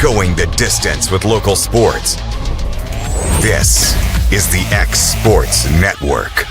Going the distance with local sports. This is the X Sports Network.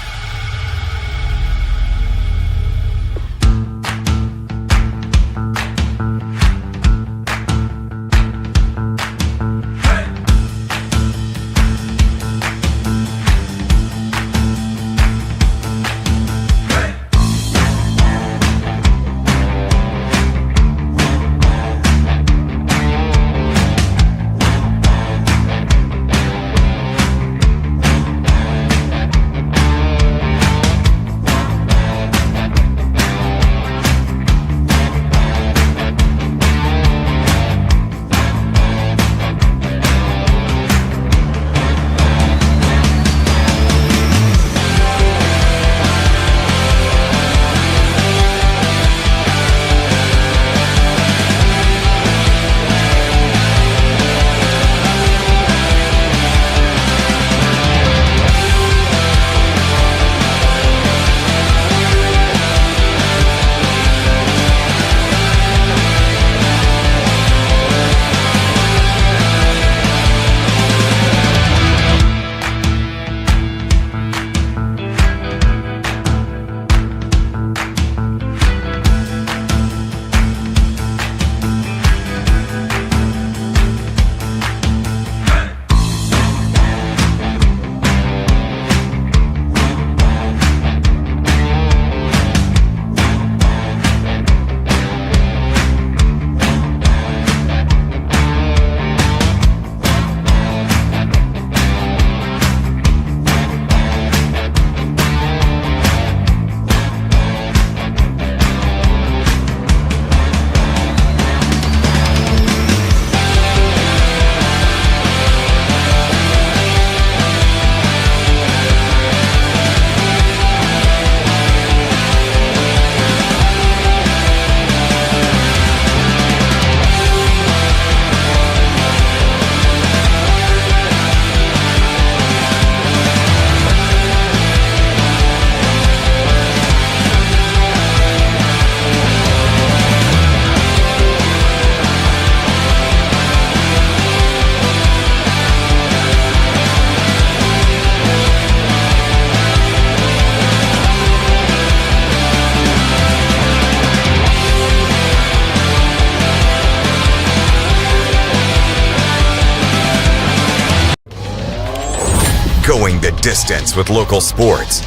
Going the distance with local sports.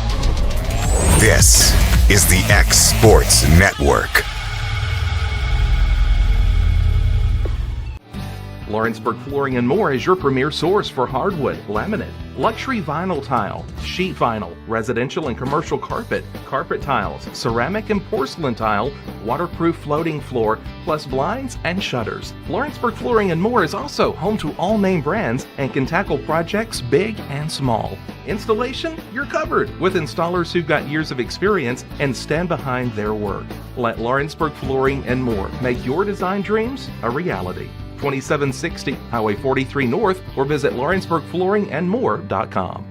This is the X Sports Network. Lawrenceburg Flooring and More is your premier source for hardwood, laminate, luxury vinyl tile, sheet vinyl, residential and commercial carpet, carpet tiles, ceramic and porcelain tile, waterproof floating floor, plus blinds and shutters. Lawrenceburg Flooring and More is also home to all name brands and can tackle projects big and small. Installation, you're covered with installers who've got years of experience and stand behind their work. Let Lawrenceburg Flooring and More make your design dreams a reality. 2760 Highway 43 North, or visit LawrenceburgFlooringandMore.com.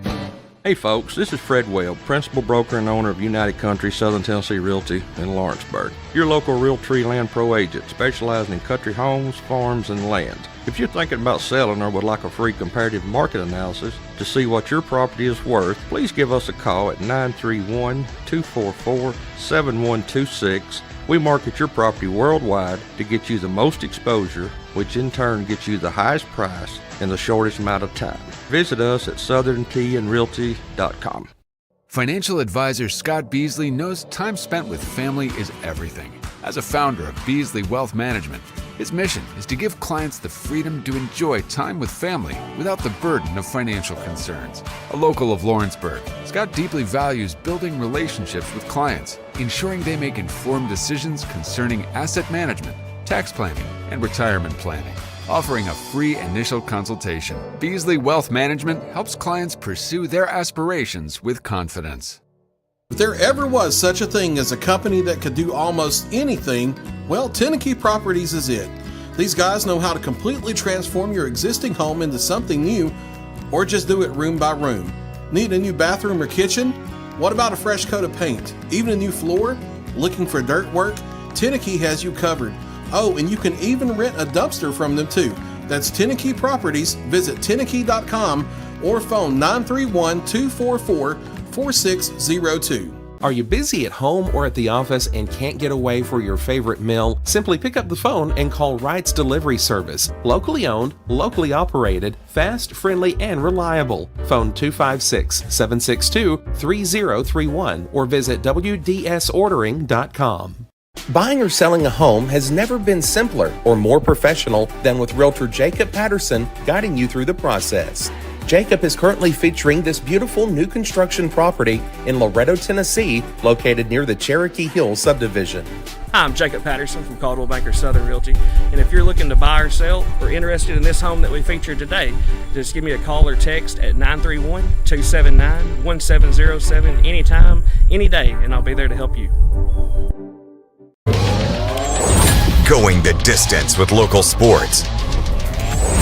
Hey folks, this is Fred Webb, principal broker and owner of United Country Southern Tennessee Realty in Lawrenceburg. Your local Realtree Land Pro agent specializing in country homes, farms, and land. If you're thinking about selling or would like a free comparative market analysis to see what your property is worth, please give us a call at 931-244-7126. We market your property worldwide to get you the most exposure, which in turn gets you the highest price in the shortest amount of time. Visit us at southerntandrealty.com. Financial advisor Scott Beasley knows time spent with family is everything. As a founder of Beasley Wealth Management, his mission is to give clients the freedom to enjoy time with family without the burden of financial concerns. A local of Lawrenceburg, Scott deeply values building relationships with clients, ensuring they make informed decisions concerning asset management, tax planning, and retirement planning. Offering a free initial consultation, Beasley Wealth Management helps clients pursue their aspirations with confidence. If there ever was such a thing as a company that could do almost anything, well, Tenneke Properties is it. These guys know how to completely transform your existing home into something new, or just do it room by room. Need a new bathroom or kitchen? What about a fresh coat of paint? Even a new floor? Looking for dirt work? Tenneke has you covered. Oh, and you can even rent a dumpster from them too. That's Tenneke Properties. Visit Tenneke.com or phone 931-244-4602. Are you busy at home or at the office and can't get away for your favorite meal? Simply pick up the phone and call Wright's Delivery Service. Locally owned, locally operated, fast, friendly, and reliable. Phone 256-762-3031 or visit WDSordering.com. Buying or selling a home has never been simpler or more professional than with Realtor Jacob Patterson guiding you through the process. Jacob is currently featuring this beautiful new construction property in Loretto, Tennessee, located near the Cherokee Hills subdivision. Hi, I'm Jacob Patterson from Caldwell Banker Southern Realty, and if you're looking to buy or sell or interested in this home that we featured today, just give me a call or text at 931-279-1707 anytime, any day, and I'll be there to help you. Going the distance with local sports.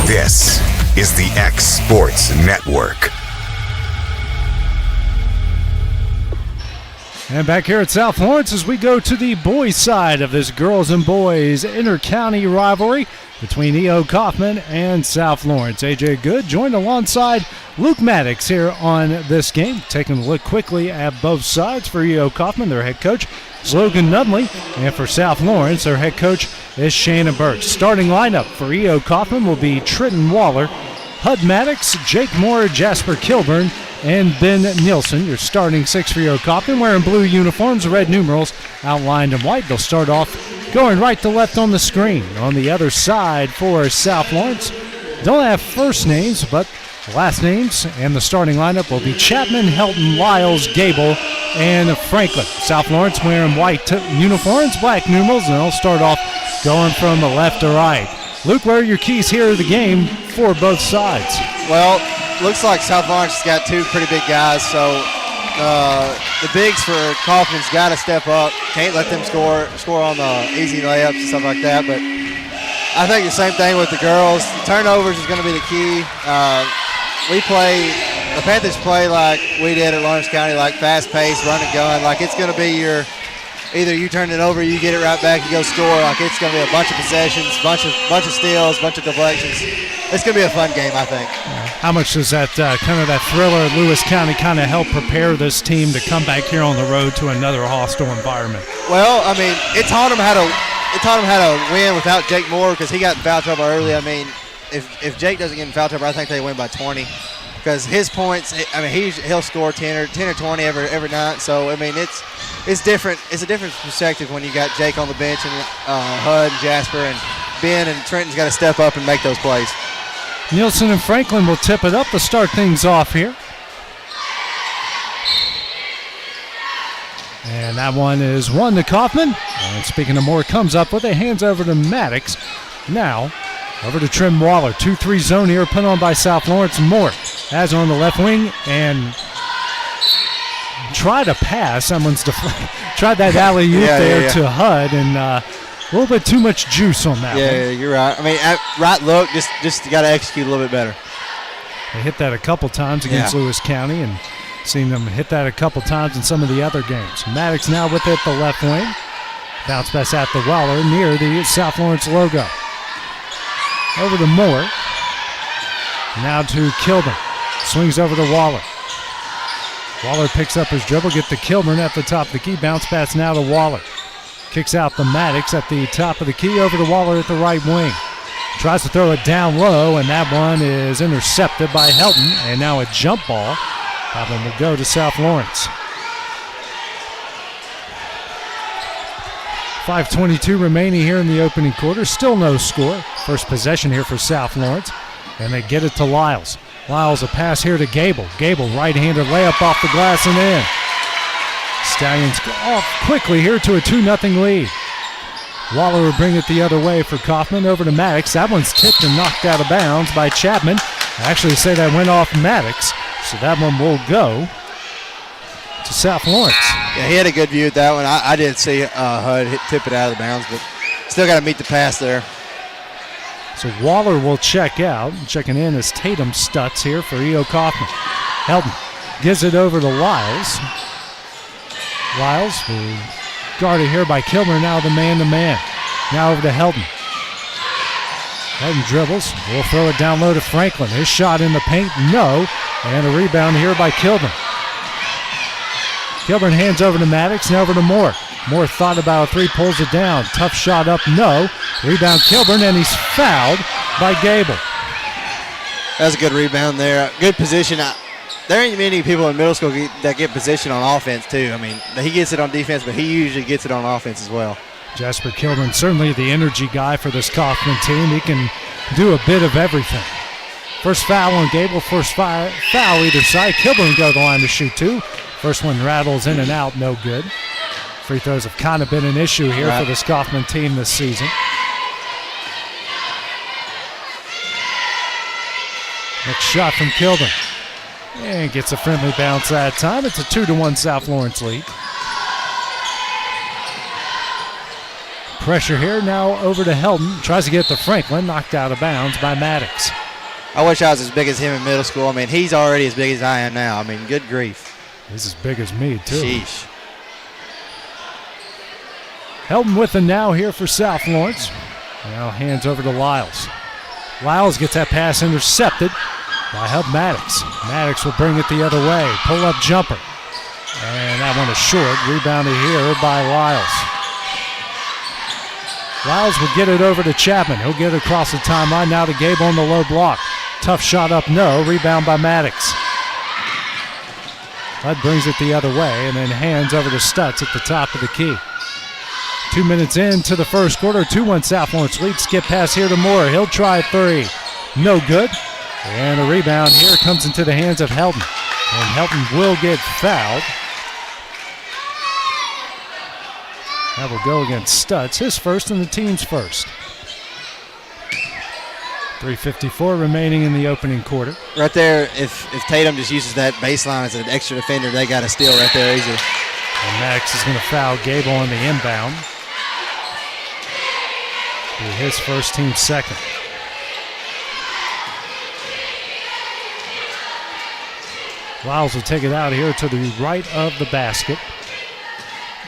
This is the X Sports Network. And back here at South Lawrence as we go to the boys' side of this girls and boys inter-county rivalry between E.O. Coffman and South Lawrence. A.J. Good joined alongside Luke Maddox here on this game. Taking a look quickly at both sides for E.O. Coffman, their head coach, Logan Nudley, and for South Lawrence, their head coach is Shannon Burke. Starting lineup for E.O. Coffman will be Trenton Waller, Hud Maddox, Jake Moore, Jasper Kilburn, and Ben Nielsen. Your starting six for E.O. Coffman, wearing blue uniforms, red numerals outlined in white. They'll start off going right to left on the screen. On the other side for South Lawrence, don't have first names, but last names, and the starting lineup will be Chapman, Helton, Lyles, Gable, and Franklin. South Lawrence wearing white uniforms, black numerals, and they'll start off going from the left to right. Luke, where are your keys here of the game for both sides? Well, looks like South Lawrence has got two pretty big guys, so the bigs for Kaufman's got to step up. Can't let them score on the easy layups and stuff like that, but I think the same thing with the girls. The turnovers is going to be the key. The Panthers play like we did at Lawrence County, like fast-paced, run and gun. Like it's going to be either you turn it over, you get it right back, you go score. Like it's going to be a bunch of possessions, bunch of steals, bunch of deflections. It's going to be a fun game, I think. How much does that kind of that thriller at Lewis County kind of help prepare this team to come back here on the road to another hostile environment? Well, I mean, it taught them how to win without Jake Moore because he got in foul trouble early. I mean, if Jake doesn't get in foul trouble, I think they win by 20. Because his points, I mean, he'll score 10 or 20 every night. So I mean, it's different. It's a different perspective when you got Jake on the bench and Hud and Jasper and Ben and Trenton's got to step up and make those plays. Nielsen and Franklin will tip it up to start things off here. And that one is one to Coffman. And speaking of Moore, comes up with it, hands over to Maddox. Now over to Trim Waller. 2-3 zone here, put on by South Lawrence. Moore has on the left wing and tried a pass. Someone's tried that alley-oop to Hud, and a little bit too much juice on that one. Yeah, you're right. I mean, right look, just got to execute a little bit better. They hit that a couple times against Lewis County and seen them hit that a couple times in some of the other games. Maddox now with it the left wing. Bounce pass out to Waller near the South Lawrence logo. Over to Moore. Now to Kilburn. Swings over to Waller. Waller picks up his dribble, get to Kilburn at the top of the key. Bounce pass now to Waller. Kicks out to Maddox at the top of the key, over to Waller at the right wing. Tries to throw it down low, and that one is intercepted by Helton. And now a jump ball. Problem will go to South Lawrence. 5:22 remaining here in the opening quarter. Still no score. First possession here for South Lawrence. And they get it to Lyles. Lyles a pass here to Gable. Gable right-handed layup off the glass and in. Stallions go off quickly here to a 2-0 lead. Waller will bring it the other way for Coffman. Over to Maddox. That one's tipped and knocked out of bounds by Chapman. I actually say that went off Maddox. So that one will go to South Lawrence. Yeah, he had a good view at that one. I didn't see Hud tip it out of the bounds, but still got to meet the pass there. So Waller will check out. Checking in is Tatum Stutz here for E.O. Coffman. Helton gives it over to Lyles. Lyles will guard it here by Kilmer. Now the man-to-man. Now over to Helton. Helton dribbles. We'll throw it down low to Franklin. His shot in the paint, no. And a rebound here by Kilburn. Kilburn hands over to Maddox, now over to Moore. Moore thought about a three, pulls it down. Tough shot up, no. Rebound Kilburn, and he's fouled by Gable. That's a good rebound there. Good position. There ain't many people in middle school that get position on offense, too. I mean, he gets it on defense, but he usually gets it on offense as well. Jasper Kilburn, certainly the energy guy for this Coffman team. He can do a bit of everything. First foul on Gable, first foul either side. Kilburn go to the line to shoot two. First one rattles in and out, no good. Free throws have kind of been an issue here for this Coffman team this season. Next shot from Kilburn. And gets a friendly bounce that time. It's a 2-1 South Lawrence lead. Pressure here now over to Helton. Tries to get to Franklin. Knocked out of bounds by Maddox. I wish I was as big as him in middle school. I mean, he's already as big as I am now. I mean, good grief. He's as big as me, too. Sheesh. Helton with the now here for South Lawrence. Now hands over to Lyles. Lyles gets that pass intercepted by Hub Maddox. Maddox will bring it the other way. Pull-up jumper. And that one is short. Rebounded here by Lyles. Lyles will get it over to Chapman. He'll get it across the timeline. Now to Gable on the low block. Tough shot up, no. Rebound by Maddox. Bud brings it the other way and then hands over to Stutz at the top of the key. 2 minutes into the first quarter. 2-1 South Lawrence lead. Skip pass here to Moore. He'll try three. No good. And a rebound here comes into the hands of Helton. And Helton will get fouled. That will go against Stutz, his first and the team's first. 3:54 remaining in the opening quarter. Right there, if Tatum just uses that baseline as an extra defender, they got a steal right there easy. And Max is going to foul Gable on the inbound. Be his first, team's second. Lyles will take it out here to the right of the basket.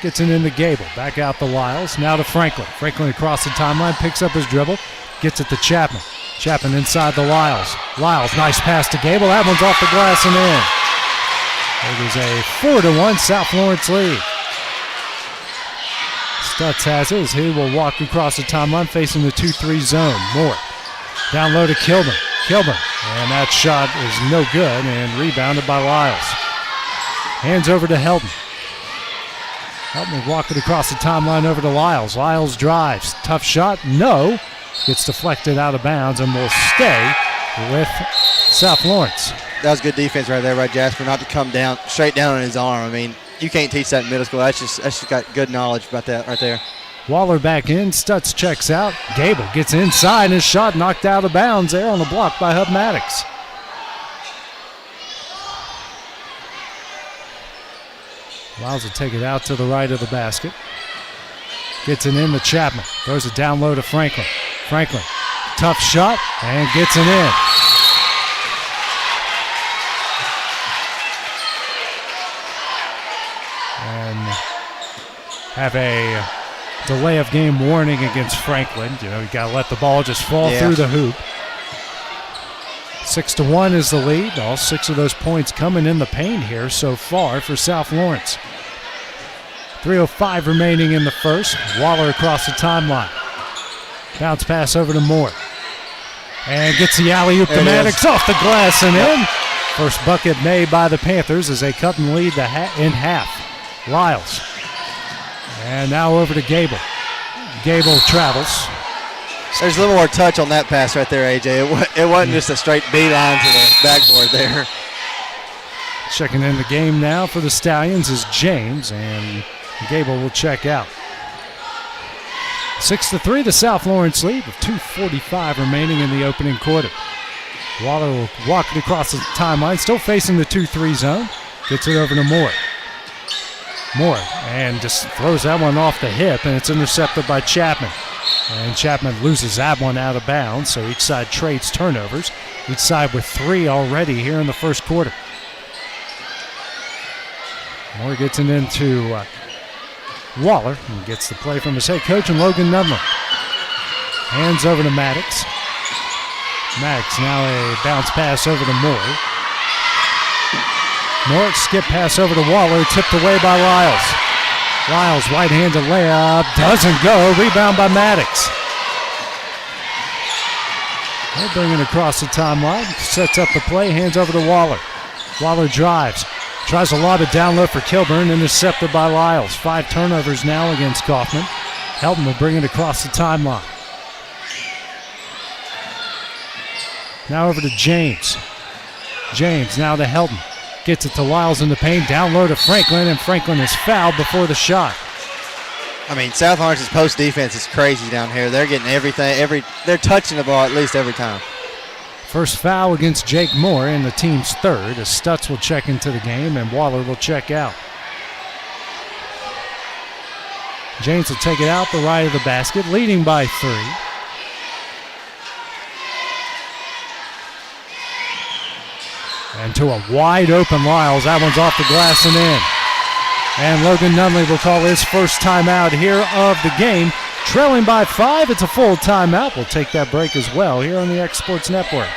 Gets it into Gable. Back out to Lyles. Now to Franklin. Franklin across the timeline. Picks up his dribble. Gets it to Chapman. Chapman inside the Lyles. Lyles, nice pass to Gable. That one's off the glass and in. It is a 4-1 South Lawrence lead. Stutz has it as he will walk across the timeline facing the 2-3 zone. Moore. Down low to Kilburn. Kilburn. And that shot is no good and rebounded by Lyles. Hands over to Helton. Helton walking across the timeline over to Lyles. Lyles drives. Tough shot. No. Gets deflected out of bounds and will stay with South Lawrence. That was good defense right there by Jasper, not to come down straight down on his arm. I mean, you can't teach that in middle school. That's just got good knowledge about that right there. Waller back in. Stutz checks out. Gable gets inside and his shot knocked out of bounds there on the block by Hub Maddox. Lyles will take it out to the right of the basket. Gets it in to Chapman. Throws it down low to Franklin. Franklin, tough shot, and gets it in. And have a delay of game warning against Franklin. You know, you got to let the ball just fall through the hoop. 6-1 is the lead. All 6 of those points coming in the paint here so far for South Lawrence. 3:05 remaining in the first. Waller across the timeline. Bounce pass over to Moore. And gets the alley-oop to Maddox off the glass and in. First bucket made by the Panthers as they cut and lead in half. Lyles. And now over to Gable. Gable travels. There's a little more touch on that pass right there, AJ. It wasn't just a straight beeline to the backboard there. Checking in the game now for the Stallions is James, and Gable will check out. 6-3, the South Lawrence lead with 2:45 remaining in the opening quarter. Waller will walk it across the timeline, still facing the 2-3 zone. Gets it over to Moore. Moore, and just throws that one off the hip, and it's intercepted by Chapman. And Chapman loses that one out of bounds, so each side trades turnovers. Each side with 3 already here in the first quarter. Moore gets it into Waller and gets the play from his head coach and Logan Nunley. Hands over to Maddox. Max now a bounce pass over to Moore. Moore skip pass over to Waller, tipped away by Lyles. Lyles right-handed layup, doesn't go, rebound by Maddox. They'll bring it across the timeline, sets up the play, hands over to Waller. Waller drives, tries to lob it down low for Kilburn, intercepted by Lyles. 5 turnovers now against Coffman. Helton will bring it across the timeline. Now over to James. James now to Helton. Gets it to Lyles in the paint, down low to Franklin, and Franklin is fouled before the shot. I mean, South Lawrence's post defense is crazy down here. They're getting everything. They're touching the ball at least every time. First foul against Jake Moore in the team's third, as Stutz will check into the game and Waller will check out. James will take it out the right of the basket, leading by 3. And to a wide open Lyles. That one's off the glass and in. And Logan Nunley will call his first timeout here of the game. Trailing by 5, it's a full timeout. We'll take that break as well here on the X Sports Network.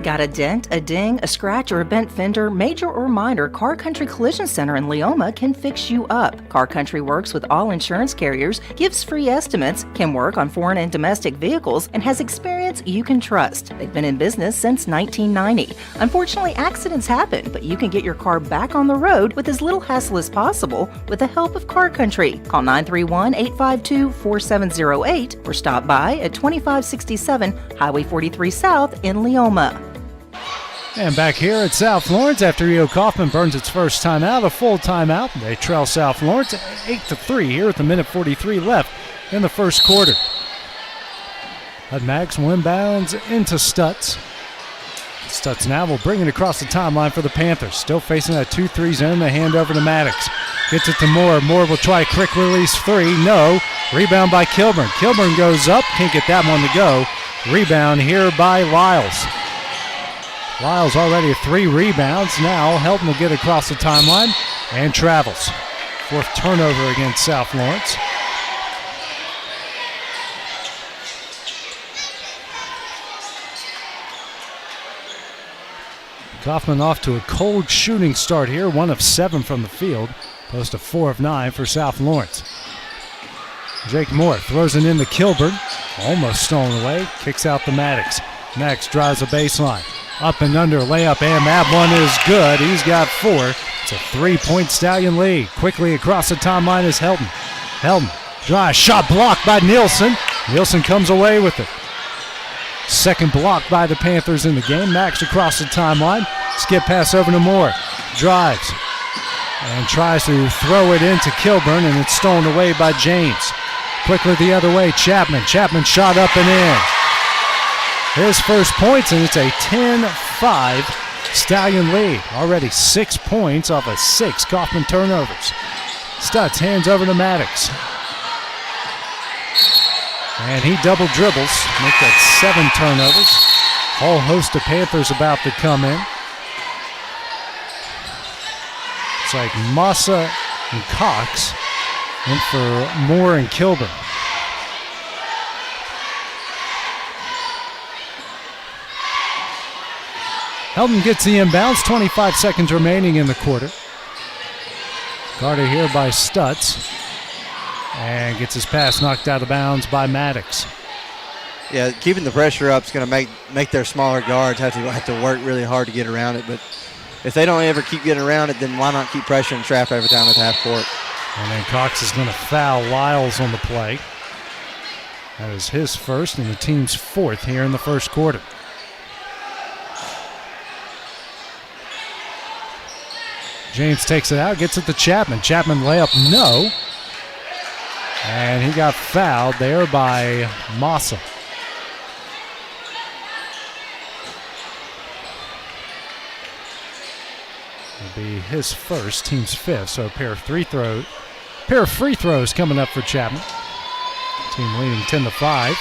Got a dent, a ding, a scratch, or a bent fender? Major or minor, Car Country Collision Center in Leoma can fix you up. Car Country works with all insurance carriers, gives free estimates, can work on foreign and domestic vehicles, and has experience you can trust. They've been in business since 1990. Unfortunately, accidents happen, but you can get your car back on the road with as little hassle as possible with the help of Car Country. Call 931-852-4708 or stop by at 2567 Highway 43 South in Leoma. And back here at South Lawrence after E.O. Coffman burns its first timeout, a full timeout. They trail South Lawrence 8-3 here with a minute 43 left in the first quarter. But Max will inbounds into Stutz. Stutz now will bring it across the timeline for the Panthers. Still facing that 2-3 zone. They hand over to Maddox. Gets it to Moore. Moore will try a quick release 3. No. Rebound by Kilburn. Kilburn goes up. Can't get that one to go. Rebound here by Lyles. Lyles already at 3 rebounds. Now Helton will get across the timeline and travels. 4th turnover against South Lawrence. Coffman off to a cold shooting start here. 1 of 7 from the field. Close to 4 of 9 for South Lawrence. Jake Moore throws it into Kilburn. Almost stolen away. Kicks out to Maddox. Maddox drives a baseline. Up and under, layup, and that one is good. He's got 4. It's a 3-point Stallion lead. Quickly across the timeline is Helton. Helton, dry shot blocked by Nielsen. Nielsen comes away with it. Second block by the Panthers in the game. Max across the timeline. Skip pass over to Moore. Drives and tries to throw it into Kilburn, and it's stolen away by James. Quickly the other way, Chapman. Chapman shot up and in. His first points, and it's a 10-5 Stallion lead. Already 6 points off of 6 Coffman turnovers. Stutz hands over to Maddox. And he double dribbles, make that 7 turnovers. Whole host of Panthers about to come in. It's like Massa and Cox in for Moore and Kilburn. Helton gets the inbounds, 25 seconds remaining in the quarter. Guarded here by Stutz. And gets his pass knocked out of bounds by Maddox. Yeah, keeping the pressure up is going to make their smaller guards have to work really hard to get around it. But if they don't ever keep getting around it, then why not keep pressuring trap every time at half court? And then Cox is going to foul Lyles on the play. That is his first and the team's 4th here in the first quarter. James takes it out, gets it to Chapman. Chapman layup, no. And he got fouled there by Massa. It'll be his first, team's fifth, so a pair of free throws coming up for Chapman. Team leading 10-5.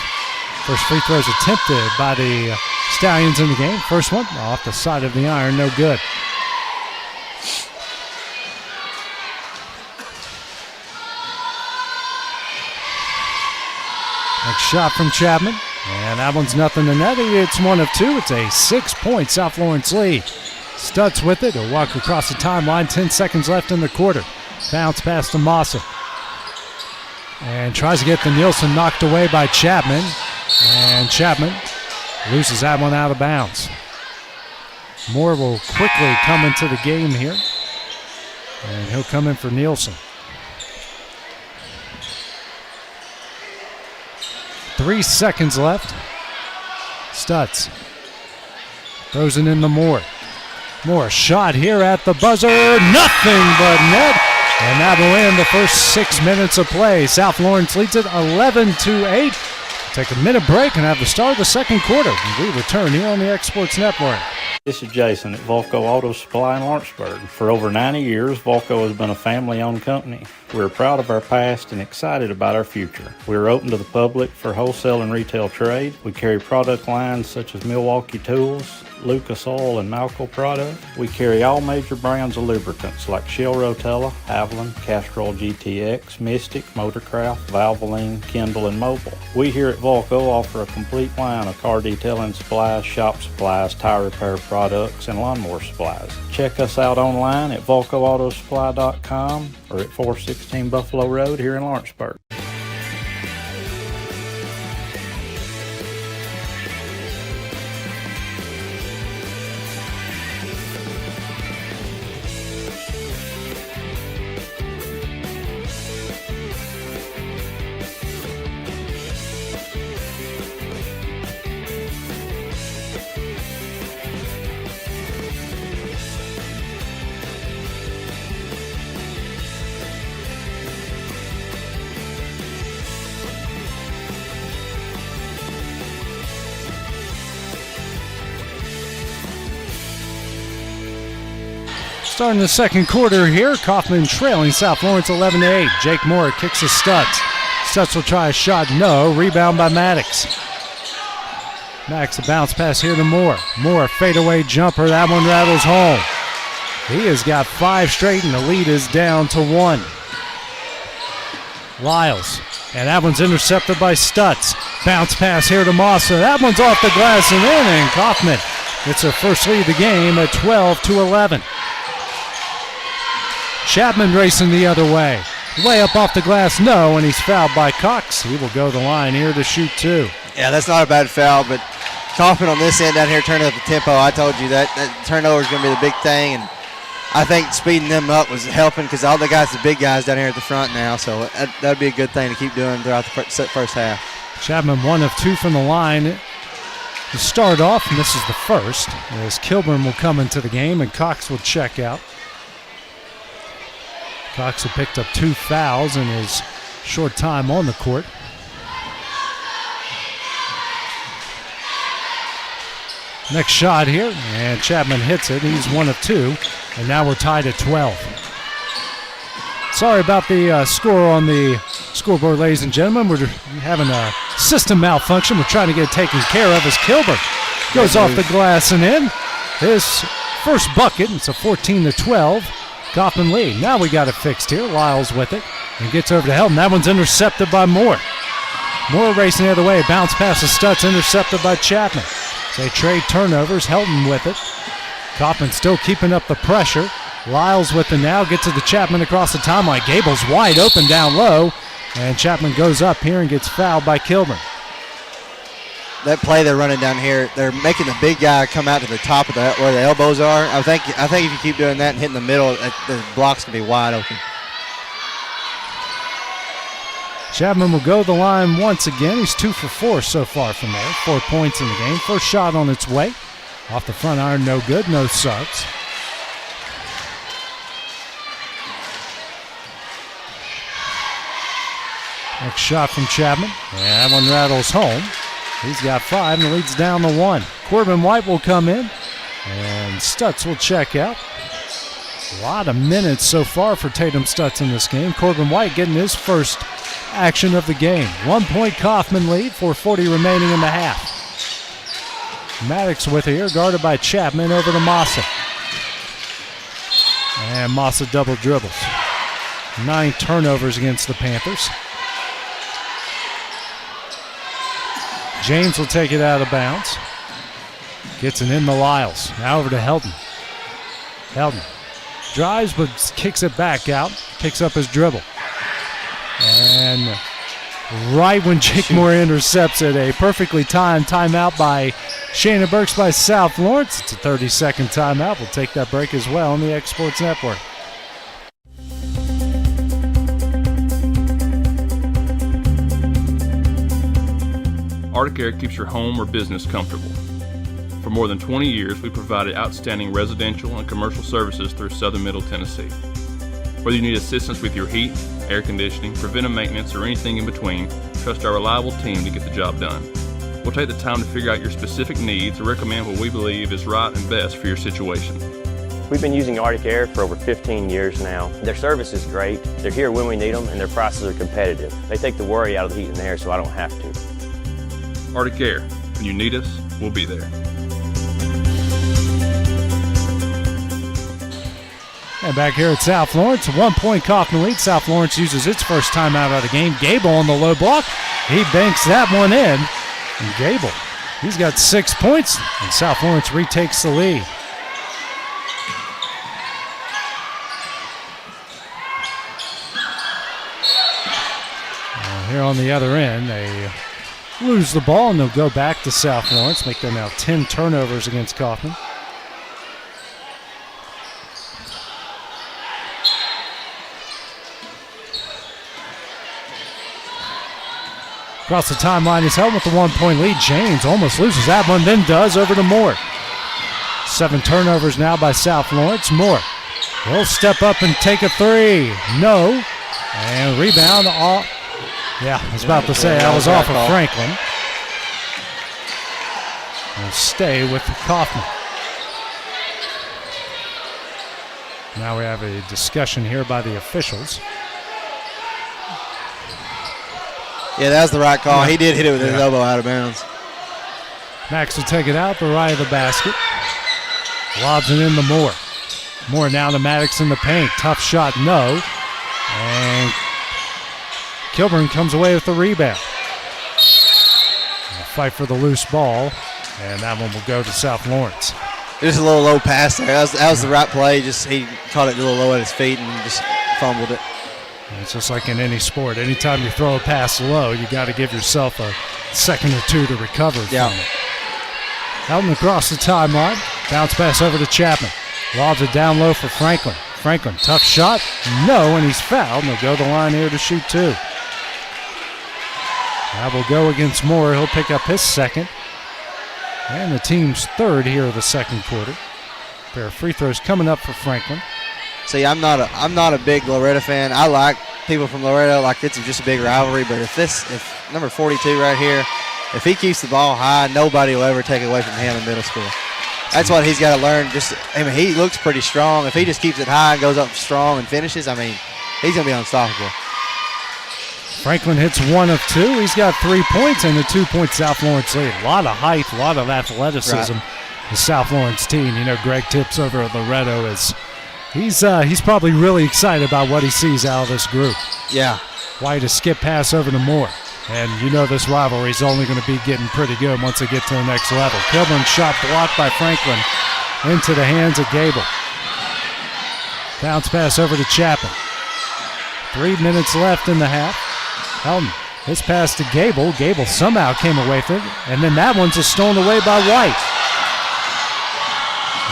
First free throws attempted by the Stallions in the game. First one off the side of the iron, no good. Next shot from Chapman, and that one's nothing to net. It's one of two. It's a 6-point South Lawrence lead. Stutz with it. He'll walk across the timeline. 10 seconds left in the quarter. Bounce pass to Massa. And tries to get the Nielsen knocked away by Chapman. And Chapman loses that one out of bounds. Moore will quickly come into the game here. And he'll come in for Nielsen. 3 seconds left. Stutz throws it into Moore. Moore shot here at the buzzer. Nothing but net. And that will end the first 6 minutes of play. South Lawrence leads it 11-8. Take a minute break and have the start of the second quarter. We return here on the X Sports Network. This is Jason at Volco Auto Supply in Lawrenceburg. For over 90 years, Volco has been a family-owned company. We're proud of our past and excited about our future. We are open to the public for wholesale and retail trade. We carry product lines such as Milwaukee Tools, Lucas Oil, and Malco product. We carry all major brands of lubricants like Shell Rotella, Avalon, Castrol GTX, Mystic, Motorcraft, Valvoline, Kindle, and Mobil. We here at Volco offer a complete line of car detailing supplies, shop supplies, tire repair products, and lawnmower supplies. Check us out online at VolcoAutosupply.com or at 416 Buffalo Road here in Lawrenceburg. Starting the second quarter here, Coffman trailing South Lawrence 11-8. Jake Moore kicks to Stutz. Stutz will try a shot, no. Rebound by Maddox. Maddox, a bounce pass here to Moore. Moore, fadeaway jumper, that one rattles home. He has got 5 straight and the lead is down to 1. Lyles, and that one's intercepted by Stutz. Bounce pass here to Massa. That one's off the glass and in, and Coffman gets their first lead of the game at 12-11. Chapman racing the other way. Layup off the glass, no, and he's fouled by Cox. He will go to the line here to shoot 2. Yeah, that's not a bad foul, but Coffman on this end down here turning up the tempo. I told you that turnover is going to be the big thing, and I think speeding them up was helping because all the guys, the big guys down here at the front now, so that would be a good thing to keep doing throughout the first half. Chapman 1 of 2 from the line to start off, and this is the first, as Kilburn will come into the game and Cox will check out. Cox had picked up 2 fouls in his short time on the court. Next shot here, and Chapman hits it. He's 1 of 2, and now we're tied at 12. Sorry about the score on the scoreboard, ladies and gentlemen. We're having a system malfunction. We're trying to get it taken care of as Kilburn goes off the glass and in. His first bucket, it's a 14-12. Coffman lead. Now we got it fixed here. Lyles with it and gets over to Helton. That one's intercepted by Moore. Moore racing the other way. Bounce pass to Stutz, intercepted by Chapman. So they trade turnovers. Helton with it. Coffman still keeping up the pressure. Lyles with it now. Gets to the Chapman across the timeline. Gable's wide open down low. And Chapman goes up here and gets fouled by Kilburn. That play they're running down here, they're making the big guy come out to the top of where the elbows are. I think if you keep doing that and hitting the middle, the block's going to be wide open. Chapman will go to the line once again. He's 2 for 4 so far from there. 4 points in the game. First shot on its way. Off the front iron, no good, no subs. Next shot from Chapman. And that one rattles home. He's got 5 and leads down to 1. Corbin White will come in. And Stutz will check out. A lot of minutes so far for Tatum Stutz in this game. Corbin White getting his first action of the game. 1 point Coffman lead, 4:40 remaining in the half. Maddox with it here, guarded by Chapman over to Massa. And Massa double dribbles. 9 turnovers against the Panthers. James will take it out of bounds. Gets it in the Lyles. Now over to Helton. Helton drives but kicks it back out. Picks up his dribble. And right when Jake Moore intercepts it, a perfectly timed timeout by Shayna Burks by South Lawrence. It's a 30-second timeout. We'll take that break as well on the X Sports Network. Arctic Air keeps your home or business comfortable. For more than 20 years, we provided outstanding residential and commercial services through southern Middle Tennessee. Whether you need assistance with your heat, air conditioning, preventive maintenance, or anything in between, trust our reliable team to get the job done. We'll take the time to figure out your specific needs and recommend what we believe is right and best for your situation. We've been using Arctic Air for over 15 years now. Their service is great, they're here when we need them, and their prices are competitive. They take the worry out of the heat and air so I don't have to. Arctic Air. When you need us, we'll be there. And back here at South Lawrence, 1 point Coffman lead. South Lawrence uses its first timeout of the game. Gable on the low block. He banks that one in. And Gable, he's got 6 points, and South Lawrence retakes the lead. Here on the other end, they lose the ball, and they'll go back to South Lawrence, make them now 10 turnovers against Coffman. Across the timeline is held with the 1 point lead. James almost loses that one, then does over to Moore. 7 turnovers now by South Lawrence. Moore, he'll step up and take a 3. No. And rebound off. Yeah, I was about to say, that was off of Franklin. We'll stay with Coffman. Now we have a discussion here by the officials. Yeah, that was the right call. He did hit it with his elbow out of bounds. Max will take it out the right of the basket. Lobs it in to Moore. Moore now to Maddox in the paint. Tough shot, no. And Kilburn comes away with the rebound. We'll fight for the loose ball, and that one will go to South Lawrence. Just a little low pass there. That was the right play. Just he caught it a little low at his feet and just fumbled it. It's just like in any sport. Anytime you throw a pass low, you got to give yourself a second or two to recover from it. Helton across the timeline. Bounce pass over to Chapman. Lobs it down low for Franklin. Franklin, tough shot. No, and he's fouled. And they'll go to the line here to shoot 2. That will go against Moore. He'll pick up his second. And the team's third here of the second quarter. A pair of free throws coming up for Franklin. See, I'm not a big Loretta fan. I like people from Loretto, like it's just a big rivalry. But if number 42 right here, if he keeps the ball high, nobody will ever take it away from him in middle school. That's what he's got to learn. He looks pretty strong. If he just keeps it high and goes up strong and finishes, he's going to be unstoppable. Franklin hits 1 of 2. He's got 3 points and a 2-point South Lawrence lead. A lot of height, a lot of athleticism. Right. The South Lawrence team. You know, Greg Tips over at Loretto he's probably really excited about what he sees out of this group. Yeah. White a skip pass over to Moore. And you know this rivalry is only going to be getting pretty good once they get to the next level. Kilburn shot blocked by Franklin into the hands of Gable. Bounce pass over to Chapman. 3 minutes left in the half. Helton, his pass to Gable. Gable somehow came away from it. And then that one's just stolen away by White.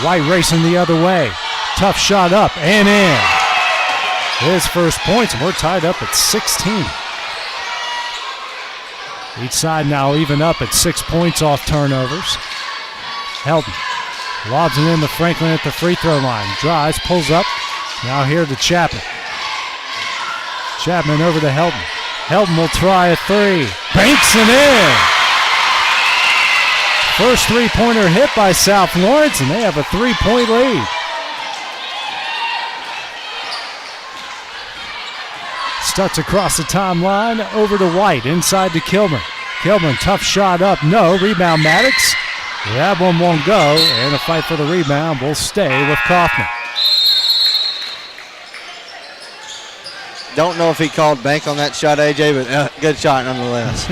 White racing the other way. Tough shot up and in. His first points, and we're tied up at 16. Each side now even up at 6 points off turnovers. Helton lobs it in to Franklin at the free throw line. Drives, pulls up. Now here to Chapman. Chapman over to Helton. Helton will try a three. Banks and in. First three-pointer hit by South Lawrence, and they have a 3-point lead. Stutz across the timeline, over to White, inside to Kilburn. Kilburn, tough shot up, no. Rebound Maddox. That one won't go, and a fight for the rebound will stay with Coffman. Don't know if he called bank on that shot, AJ, but good shot nonetheless.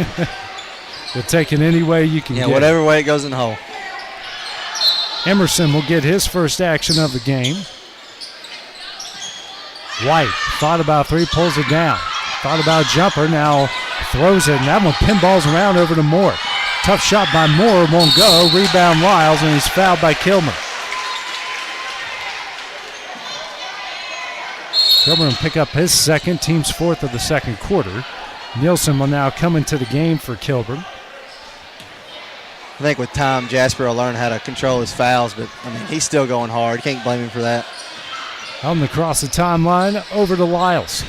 You'll take it any way you can get it. Whatever way it goes in the hole. Emerson will get his first action of the game. White thought about three, pulls it down. Thought about jumper, now throws it, and that one pinballs around over to Moore. Tough shot by Moore, won't go. Rebound Lyles, and he's fouled by Kilmer. Kilmer will pick up his second, team's fourth of the second quarter. Nielsen will now come into the game for Kilburn. I think with time, Jasper will learn how to control his fouls, but I mean, he's still going hard. Can't blame him for that. Helton across the timeline, over to Lyles.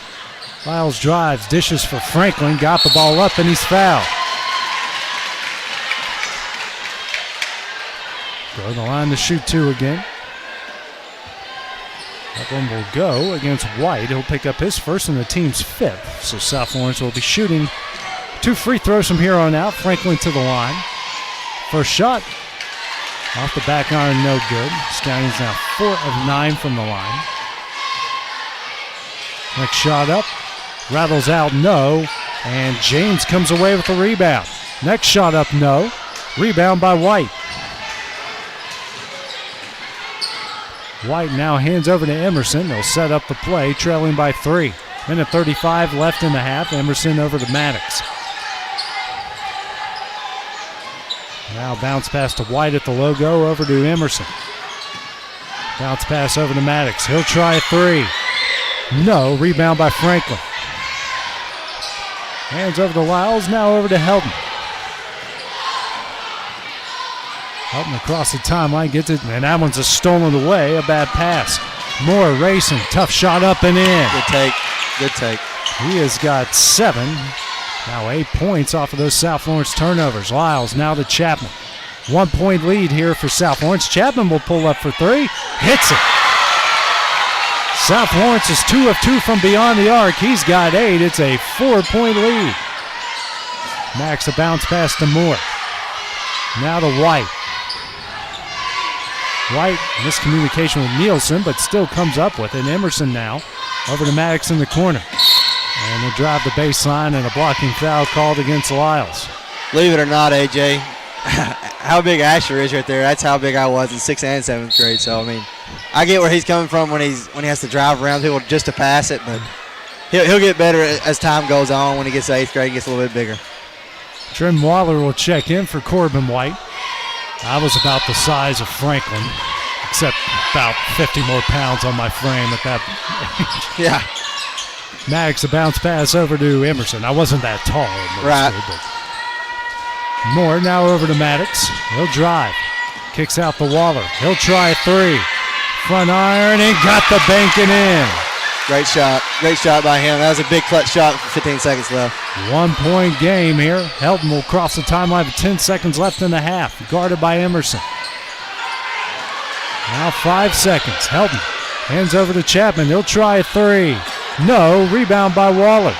Lyles drives, dishes for Franklin, got the ball up, and he's fouled. Go to the line to shoot two again. That one will go against White. He'll pick up his first and the team's fifth. So South Lawrence will be shooting two free throws from here on out. Franklin to the line. First shot off the back iron, no good. Stallions now 4 of 9 from the line. Next shot up, rattles out, no. And James comes away with the rebound. Next shot up, no. Rebound by White. White now hands over to Emerson. They'll set up the play, trailing by 3. Minute 35 left in the half. Emerson over to Maddox. Now bounce pass to White at the logo, over to Emerson. Bounce pass over to Maddox. He'll try a three. No. Rebound by Franklin. Hands over to Lyles, now over to Helton. Helton across the timeline, gets it, and that one's a stolen away, a bad pass. Moore racing, tough shot up and in. Good take, good take. He has got 7, now 8 points off of those South Lawrence turnovers. Lyles now to Chapman. 1 point lead here for South Lawrence. Chapman will pull up for 3, hits it. South Lawrence is 2 of 2 from beyond the arc. He's got 8, it's a 4-point lead. Max a bounce pass to Moore. Now to White. White, miscommunication with Nielsen, but still comes up with it. Emerson now over to Maddox in the corner. And they drive the baseline, and a blocking foul called against Lyles. Believe it or not, AJ, how big Asher is right there, that's how big I was in 6th and 7th grade. So, I mean, I get where he's coming from when he has to drive around people just to pass it, but he'll get better as time goes on. When he gets to 8th grade, he gets a little bit bigger. Trim Waller will check in for Corbin White. I was about the size of Franklin, except about 50 more pounds on my frame at that age. Yeah. Maddox, a bounce pass over to Emerson. I wasn't that tall. Right. But Moore now over to Maddox. He'll drive. Kicks out the Waller. He'll try a 3. Front iron and got the banking in. Great shot. Great shot by him. That was a big clutch shot with 15 seconds left. 1 point game here. Helton will cross the timeline with 10 seconds left in the half. Guarded by Emerson. Now 5 seconds. Helton hands over to Chapman. He'll try a 3. No. Rebound by Waller.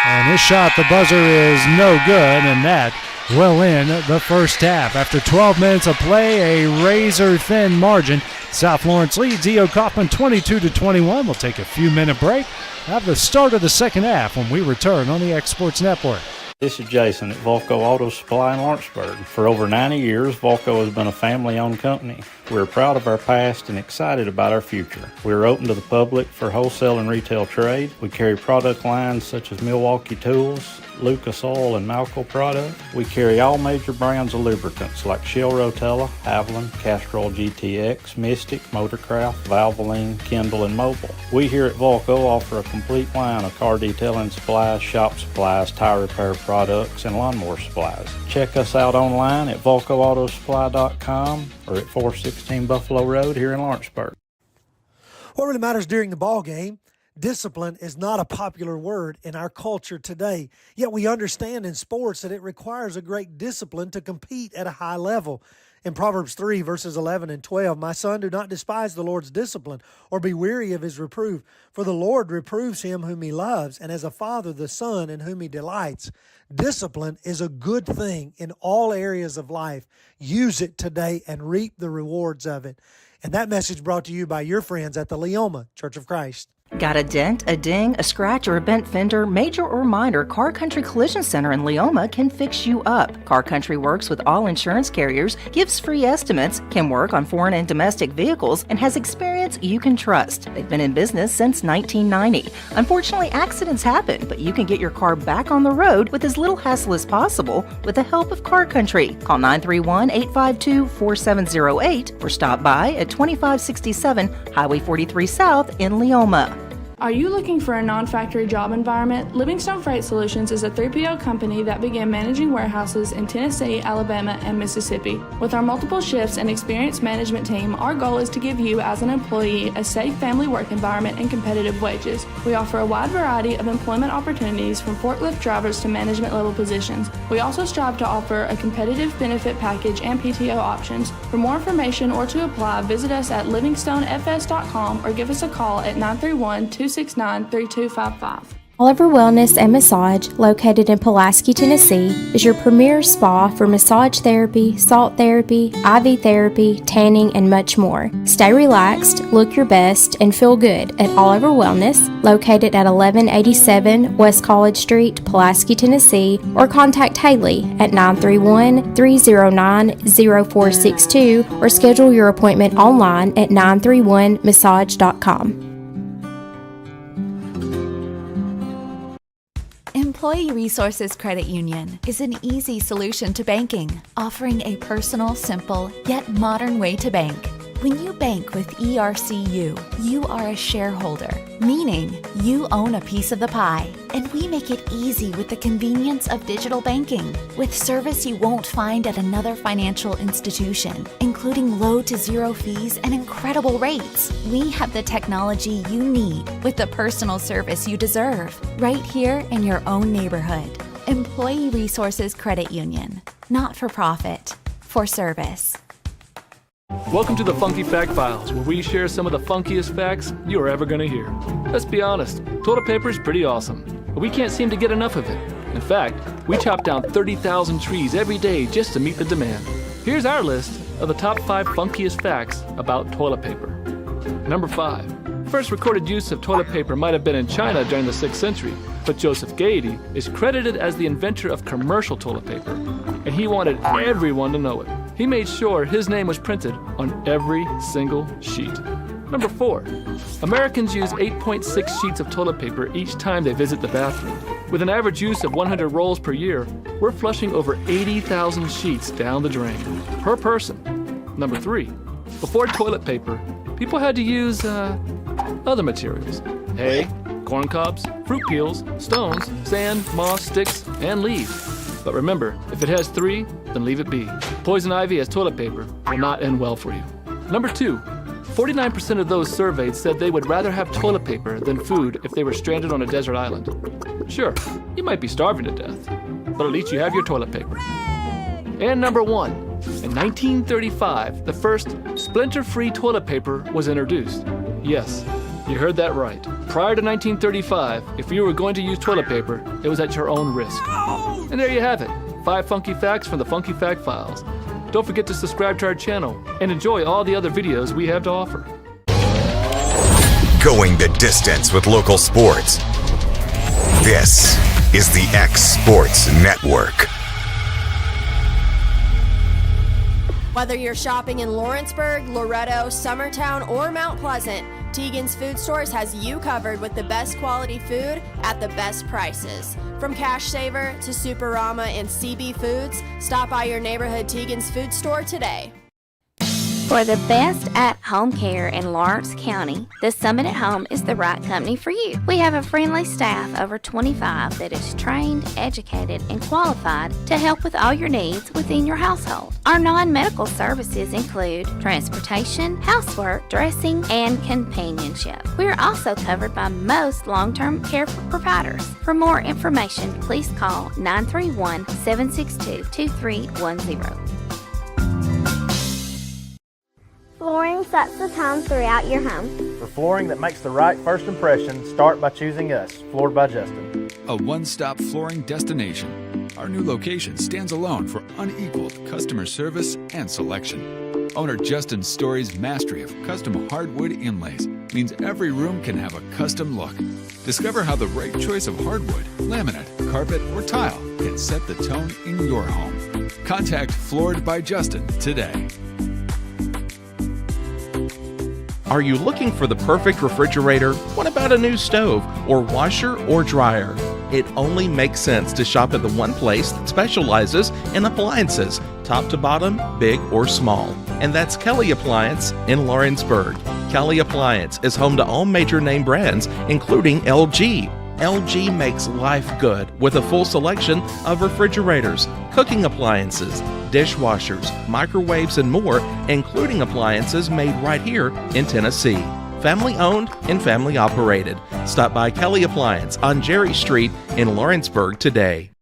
And his shot, the buzzer, is no good, and that will end the first half. After 12 minutes of play, a razor-thin margin. South Lawrence leads E.O. Coffman 22-21. We'll take a few-minute break. Have the start of the second half when we return on the X Sports Network. This is Jason at Volco Auto Supply in Lawrenceburg. For over 90 years, Volco has been a family-owned company. We're proud of our past and excited about our future. We're open to the public for wholesale and retail trade. We carry product lines such as Milwaukee Tools, Lucas Oil, and Malco product. We carry all major brands of lubricants like Shell Rotella, Haviland, Castrol GTX, Mystic, Motorcraft, Valvoline, Kindle, and Mobil. We here at Volco offer a complete line of car detailing supplies, shop supplies, tire repair products, and lawnmower supplies. Check us out online at VolcoAutosupply.com or at 416 Buffalo Road here in Lawrenceburg. What really matters during the ball game Discipline is not a popular word in our culture today, yet we understand in sports that it requires a great discipline to compete at a high level. In Proverbs 3, verses 11 and 12, "My son, do not despise the Lord's discipline, or be weary of his reproof. For the Lord reproves him whom he loves, and as a father the son in whom he delights." Discipline is a good thing in all areas of life. Use it today and reap the rewards of it. And that message brought to you by your friends at the Leoma Church of Christ. Got a dent, a ding, a scratch, or a bent fender? Major or minor, Car Country Collision Center in Leoma can fix you up. Car Country works with all insurance carriers, gives free estimates, can work on foreign and domestic vehicles, and has experience you can trust. They've been in business since 1990. Unfortunately, accidents happen, but you can get your car back on the road with as little hassle as possible with the help of Car Country. Call 931-852-4708 or stop by at 2567 Highway 43 South in Leoma. Are you looking for a non-factory job environment? Livingstone Freight Solutions is a 3PL company that began managing warehouses in Tennessee, Alabama, and Mississippi. With our multiple shifts and experienced management team, our goal is to give you as an employee a safe family work environment and competitive wages. We offer a wide variety of employment opportunities from forklift drivers to management level positions. We also strive to offer a competitive benefit package and PTO options. For more information or to apply, visit us at livingstonefs.com or give us a call at 931-269-3255. Oliver Wellness and Massage, located in Pulaski, Tennessee, is your premier spa for massage therapy, salt therapy, IV therapy, tanning, and much more. Stay relaxed, look your best, and feel good at Oliver Wellness, located at 1187 West College Street, Pulaski, Tennessee, or contact Haley at 931-309-0462 or schedule your appointment online at 931massage.com. Employee Resources Credit Union is an easy solution to banking, offering a personal, simple, yet modern way to bank. When you bank with ERCU, you are a shareholder, meaning you own a piece of the pie. And we make it easy with the convenience of digital banking, with service you won't find at another financial institution, including low to zero fees and incredible rates. We have the technology you need with the personal service you deserve, right here in your own neighborhood. Employee Resources Credit Union, not for profit, for service. Welcome to the Funky Fact Files, where we share some of the funkiest facts you are ever going to hear. Let's be honest, toilet paper is pretty awesome, but we can't seem to get enough of it. In fact, we chop down 30,000 trees every day just to meet the demand. Here's our list of the top 5 funkiest facts about toilet paper. Number 5. First recorded use of toilet paper might have been in China during the 6th century, but Joseph Gaiety is credited as the inventor of commercial toilet paper, and he wanted everyone to know it. He made sure his name was printed on every single sheet. Number 4. Americans use 8.6 sheets of toilet paper each time they visit the bathroom. With an average use of 100 rolls per year, we're flushing over 80,000 sheets down the drain per person. Number 3. Before toilet paper, people had to use other materials. Hay, corn cobs, fruit peels, stones, sand, moss, sticks, and leaves. But remember, if it has 3, then leave it be. Poison ivy as toilet paper will not end well for you. Number 2, 49% of those surveyed said they would rather have toilet paper than food if they were stranded on a desert island. Sure, you might be starving to death, but at least you have your toilet paper. And number 1, in 1935, the first splinter-free toilet paper was introduced. Yes, you heard that right. Prior to 1935, if you were going to use toilet paper, it was at your own risk. And there you have it, 5 funky facts from the Funky Fact Files. Don't forget to subscribe to our channel and enjoy all the other videos we have to offer. Going the distance with local sports. This is the X Sports Network. Whether you're shopping in Lawrenceburg, Loretto, Summertown, or Mount Pleasant, Teagan's Food Stores has you covered with the best quality food at the best prices. From Cash Saver to Superama and CB Foods, stop by your neighborhood Teagan's Food Store today. For the best at-home care in Lawrence County, the Summit at Home is the right company for you. We have a friendly staff, over 25, that is trained, educated, and qualified to help with all your needs within your household. Our non-medical services include transportation, housework, dressing, and companionship. We are also covered by most long-term care providers. For more information, please call 931-762-2310. Flooring sets the tone throughout your home. For flooring that makes the right first impression, start by choosing us, Floored by Justin. A one-stop flooring destination. Our new location stands alone for unequaled customer service and selection. Owner Justin Story's mastery of custom hardwood inlays means every room can have a custom look. Discover how the right choice of hardwood, laminate, carpet, or tile can set the tone in your home. Contact Floored by Justin today. Are you looking for the perfect refrigerator? What about a new stove or washer or dryer? It only makes sense to shop at the one place that specializes in appliances, top to bottom, big or small. And that's Kelly Appliance in Lawrenceburg. Kelly Appliance is home to all major name brands, including LG. LG makes life good with a full selection of refrigerators, cooking appliances, dishwashers, microwaves, and more, including appliances made right here in Tennessee. Family owned and family operated. Stop by Kelly Appliance on Jerry Street in Lawrenceburg today.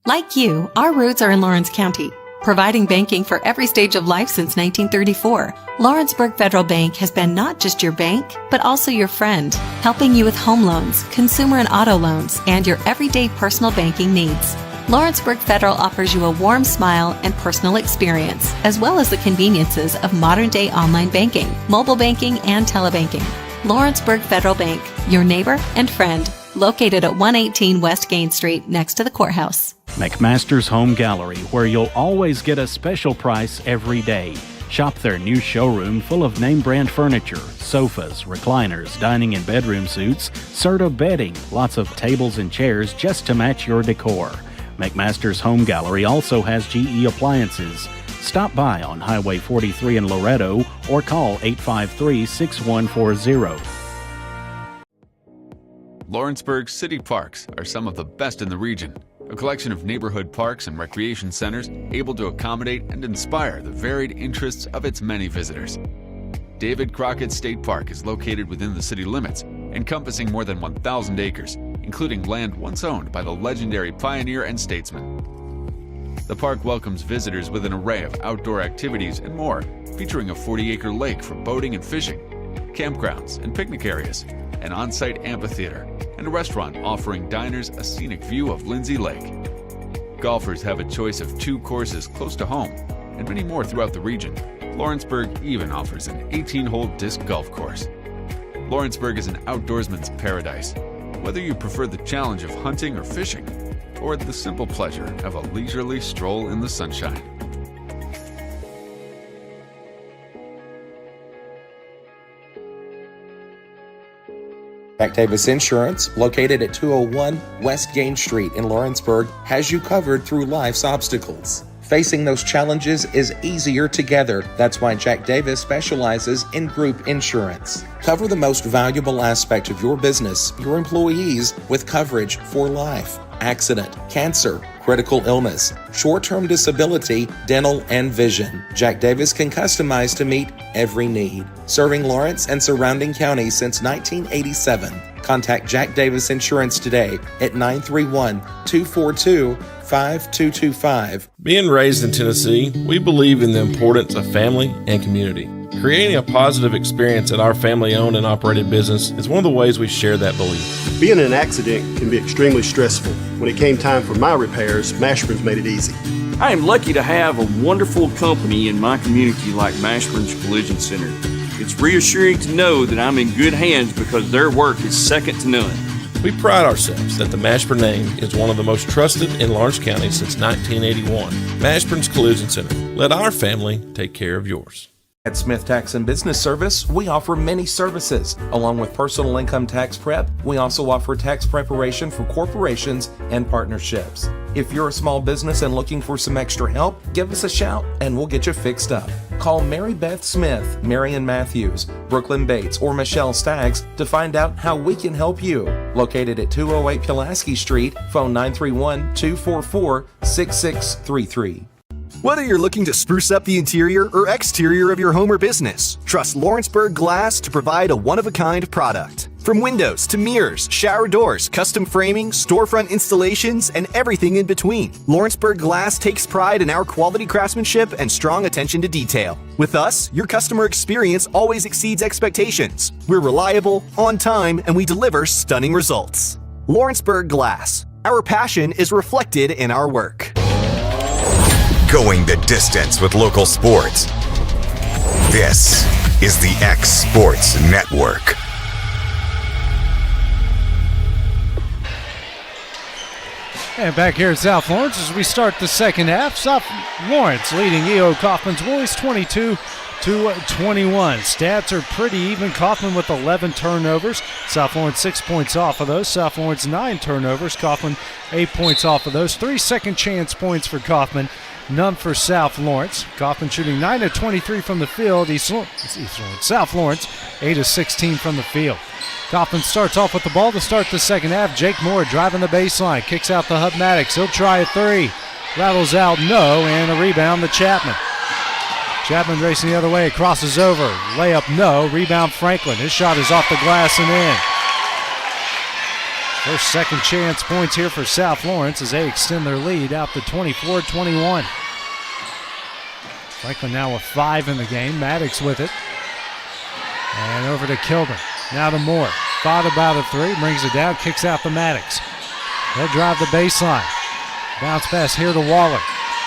Like you, our roots are in Lawrence County, providing banking for every stage of life since 1934. Lawrenceburg Federal Bank has been not just your bank, but also your friend, helping you with home loans, consumer and auto loans, and your everyday personal banking needs. Lawrenceburg Federal offers you a warm smile and personal experience, as well as the conveniences of modern-day online banking, mobile banking, and telebanking. Lawrenceburg Federal Bank, your neighbor and friend, located at 118 West Gain Street, next to the courthouse. McMaster's Home Gallery, where you'll always get a special price every day. Shop their new showroom full of name-brand furniture, sofas, recliners, dining and bedroom suites, Serta bedding, lots of tables and chairs just to match your decor. McMaster's Home Gallery also has GE appliances. Stop by on Highway 43 in Loretto or call 853-6140. Lawrenceburg city parks are some of the best in the region. A collection of neighborhood parks and recreation centers able to accommodate and inspire the varied interests of its many visitors. David Crockett State Park is located within the city limits, encompassing more than 1,000 acres, including land once owned by the legendary pioneer and statesman. The park welcomes visitors with an array of outdoor activities and more, featuring a 40-acre lake for boating and fishing, campgrounds and picnic areas, an on-site amphitheater, and a restaurant offering diners a scenic view of Lindsay Lake. Golfers have a choice of 2 courses close to home, and many more throughout the region. Lawrenceburg even offers an 18-hole disc golf course. Lawrenceburg is an outdoorsman's paradise, whether you prefer the challenge of hunting or fishing, or the simple pleasure of a leisurely stroll in the sunshine. Jack Davis Insurance, located at 201 West Gain Street in Lawrenceburg, has you covered through life's obstacles. Facing those challenges is easier together. That's why Jack Davis specializes in group insurance. Cover the most valuable aspect of your business, your employees, with coverage for life, accident, cancer, critical illness, short-term disability, dental, and vision. Jack Davis can customize to meet every need. Serving Lawrence and surrounding counties since 1987. Contact Jack Davis Insurance today at 931-242-5225. Being raised in Tennessee, we believe in the importance of family and community. Creating a positive experience at our family-owned and operated business is one of the ways we share that belief. Being in an accident can be extremely stressful. When it came time for my repairs, Mashburn's made it easy. I am lucky to have a wonderful company in my community like Mashburn's Collision Center. It's reassuring to know that I'm in good hands because their work is second to none. We pride ourselves that the Mashburn name is one of the most trusted in Lawrence County since 1981. Mashburn's Collision Center. Let our family take care of yours. At Smith Tax and Business Service, we offer many services. Along with personal income tax prep, we also offer tax preparation for corporations and partnerships. If you're a small business and looking for some extra help, give us a shout and we'll get you fixed up. Call Mary Beth Smith, Marion Matthews, Brooklyn Bates, or Michelle Staggs to find out how we can help you. Located at 208 Pulaski Street, phone 931-244-6633. Whether you're looking to spruce up the interior or exterior of your home or business, trust Lawrenceburg Glass to provide a one-of-a-kind product. From windows to mirrors, shower doors, custom framing, storefront installations, and everything in between, Lawrenceburg Glass takes pride in our quality craftsmanship and strong attention to detail. With us, your customer experience always exceeds expectations. We're reliable, on time, and we deliver stunning results. Lawrenceburg Glass. Our passion is reflected in our work. Going the distance with local sports. This is the X Sports Network. And back here at South Lawrence as we start the second half. South Lawrence leading E.O. Coffman's boys 22-21. Stats are pretty even. Coffman with 11 turnovers. South Lawrence 6 points off of those. South Lawrence 9 turnovers. Coffman 8 points off of those. 3 second chance points for Coffman. None for South Lawrence. Coffman shooting 9 of 23 from the field. South Lawrence 8 of 16 from the field. Coffman starts off with the ball to start the second half. Jake Moore driving the baseline. Kicks out to Hub Maddox. He'll try a three. Rattles out, no, and a rebound to Chapman. Chapman racing the other way. Crosses over. Layup, no. Rebound Franklin. His shot is off the glass and in. First second chance points here for South Lawrence as they extend their lead out to 24-21. Franklin now with 5 in the game. Maddox with it. And over to Kilburn. Now to Moore. Thought about a three. Brings it down. Kicks out to Maddox. They'll drive the baseline. Bounce pass here to Waller.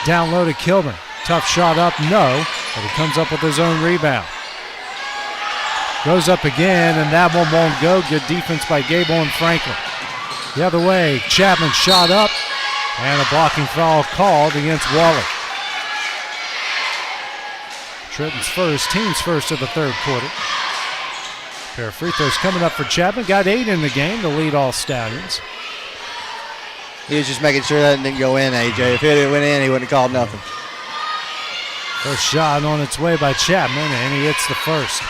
Down low to Kilburn. Tough shot up. No. But he comes up with his own rebound. Goes up again, and that one won't go. Good defense by Gable and Franklin. The other way. Chapman shot up. And a blocking foul called against Waller. Trenton's first, team's first of the third quarter. Pair of free throws coming up for Chapman. Got 8 in the game to lead all Stallions. He was just making sure that didn't go in, AJ. If it went in, he wouldn't have called nothing. First shot on its way by Chapman, and he hits the first.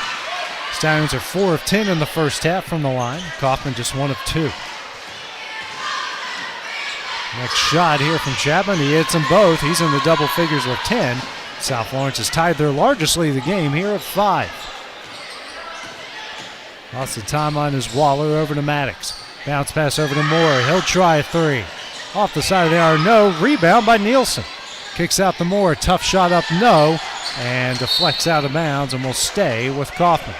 Stallions are 4 of 10 in the first half from the line. Coffman just 1 of 2. Next shot here from Chapman. He hits them both. He's in the double figures with 10. South Lawrence has tied their largest lead of the game here at 5. Lost the timeline is Waller over to Maddox. Bounce pass over to Moore. He'll try a three. Off the side of the arc, no. Rebound by Nielsen. Kicks out to Moore. Tough shot up, no. And deflects out of bounds and will stay with Coffman.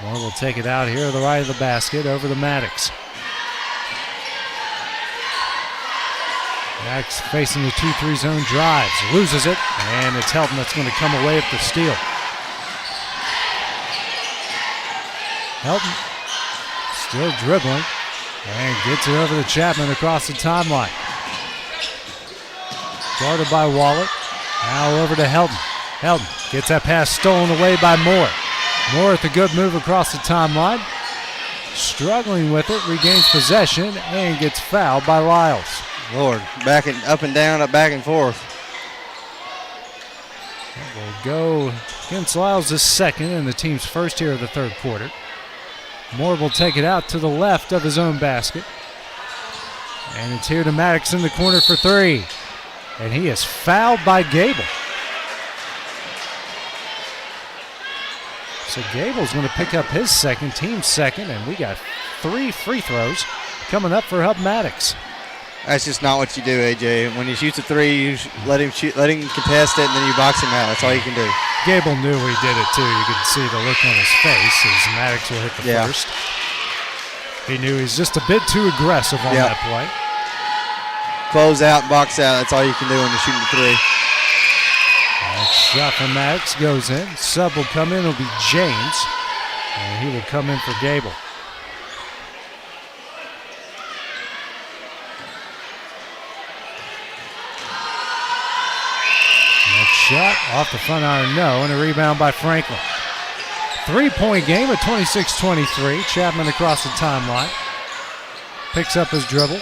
Moore will take it out here to the right of the basket over to Maddox. Maddox facing the 2-3 zone drives. Loses it, and it's Helton that's going to come away with the steal. Helton still dribbling and gets it over to Chapman across the timeline. Guarded by Waller. Now over to Helton. Helton gets that pass stolen away by Moore. Moore with a good move across the timeline. Struggling with it, regains possession, and gets fouled by Lyles. Lord, back and up and down, back and forth. Will go against Lyles this second and the team's first here of the third quarter. Moore will take it out to the left of his own basket. And it's here to Maddox in the corner for three. And he is fouled by Gable. So Gable's going to pick up his second, team's second, and we got 3 free throws coming up for Hub Maddox. That's just not what you do, AJ. When he shoots a three, you let him contest it, and then you box him out. That's all you can do. Gable knew he did it too. You could see the look on his face as Maddox will hit the first. He knew he's just a bit too aggressive on that play. Close out, box out. That's all you can do when you're shooting the three. Next shot from Maddox goes in. Sub will come in. It'll be James, and he will come in for Gable. Shot off the front iron, no, and a rebound by Franklin. 3-point game at 26-23. Chapman across the timeline. Picks up his dribble.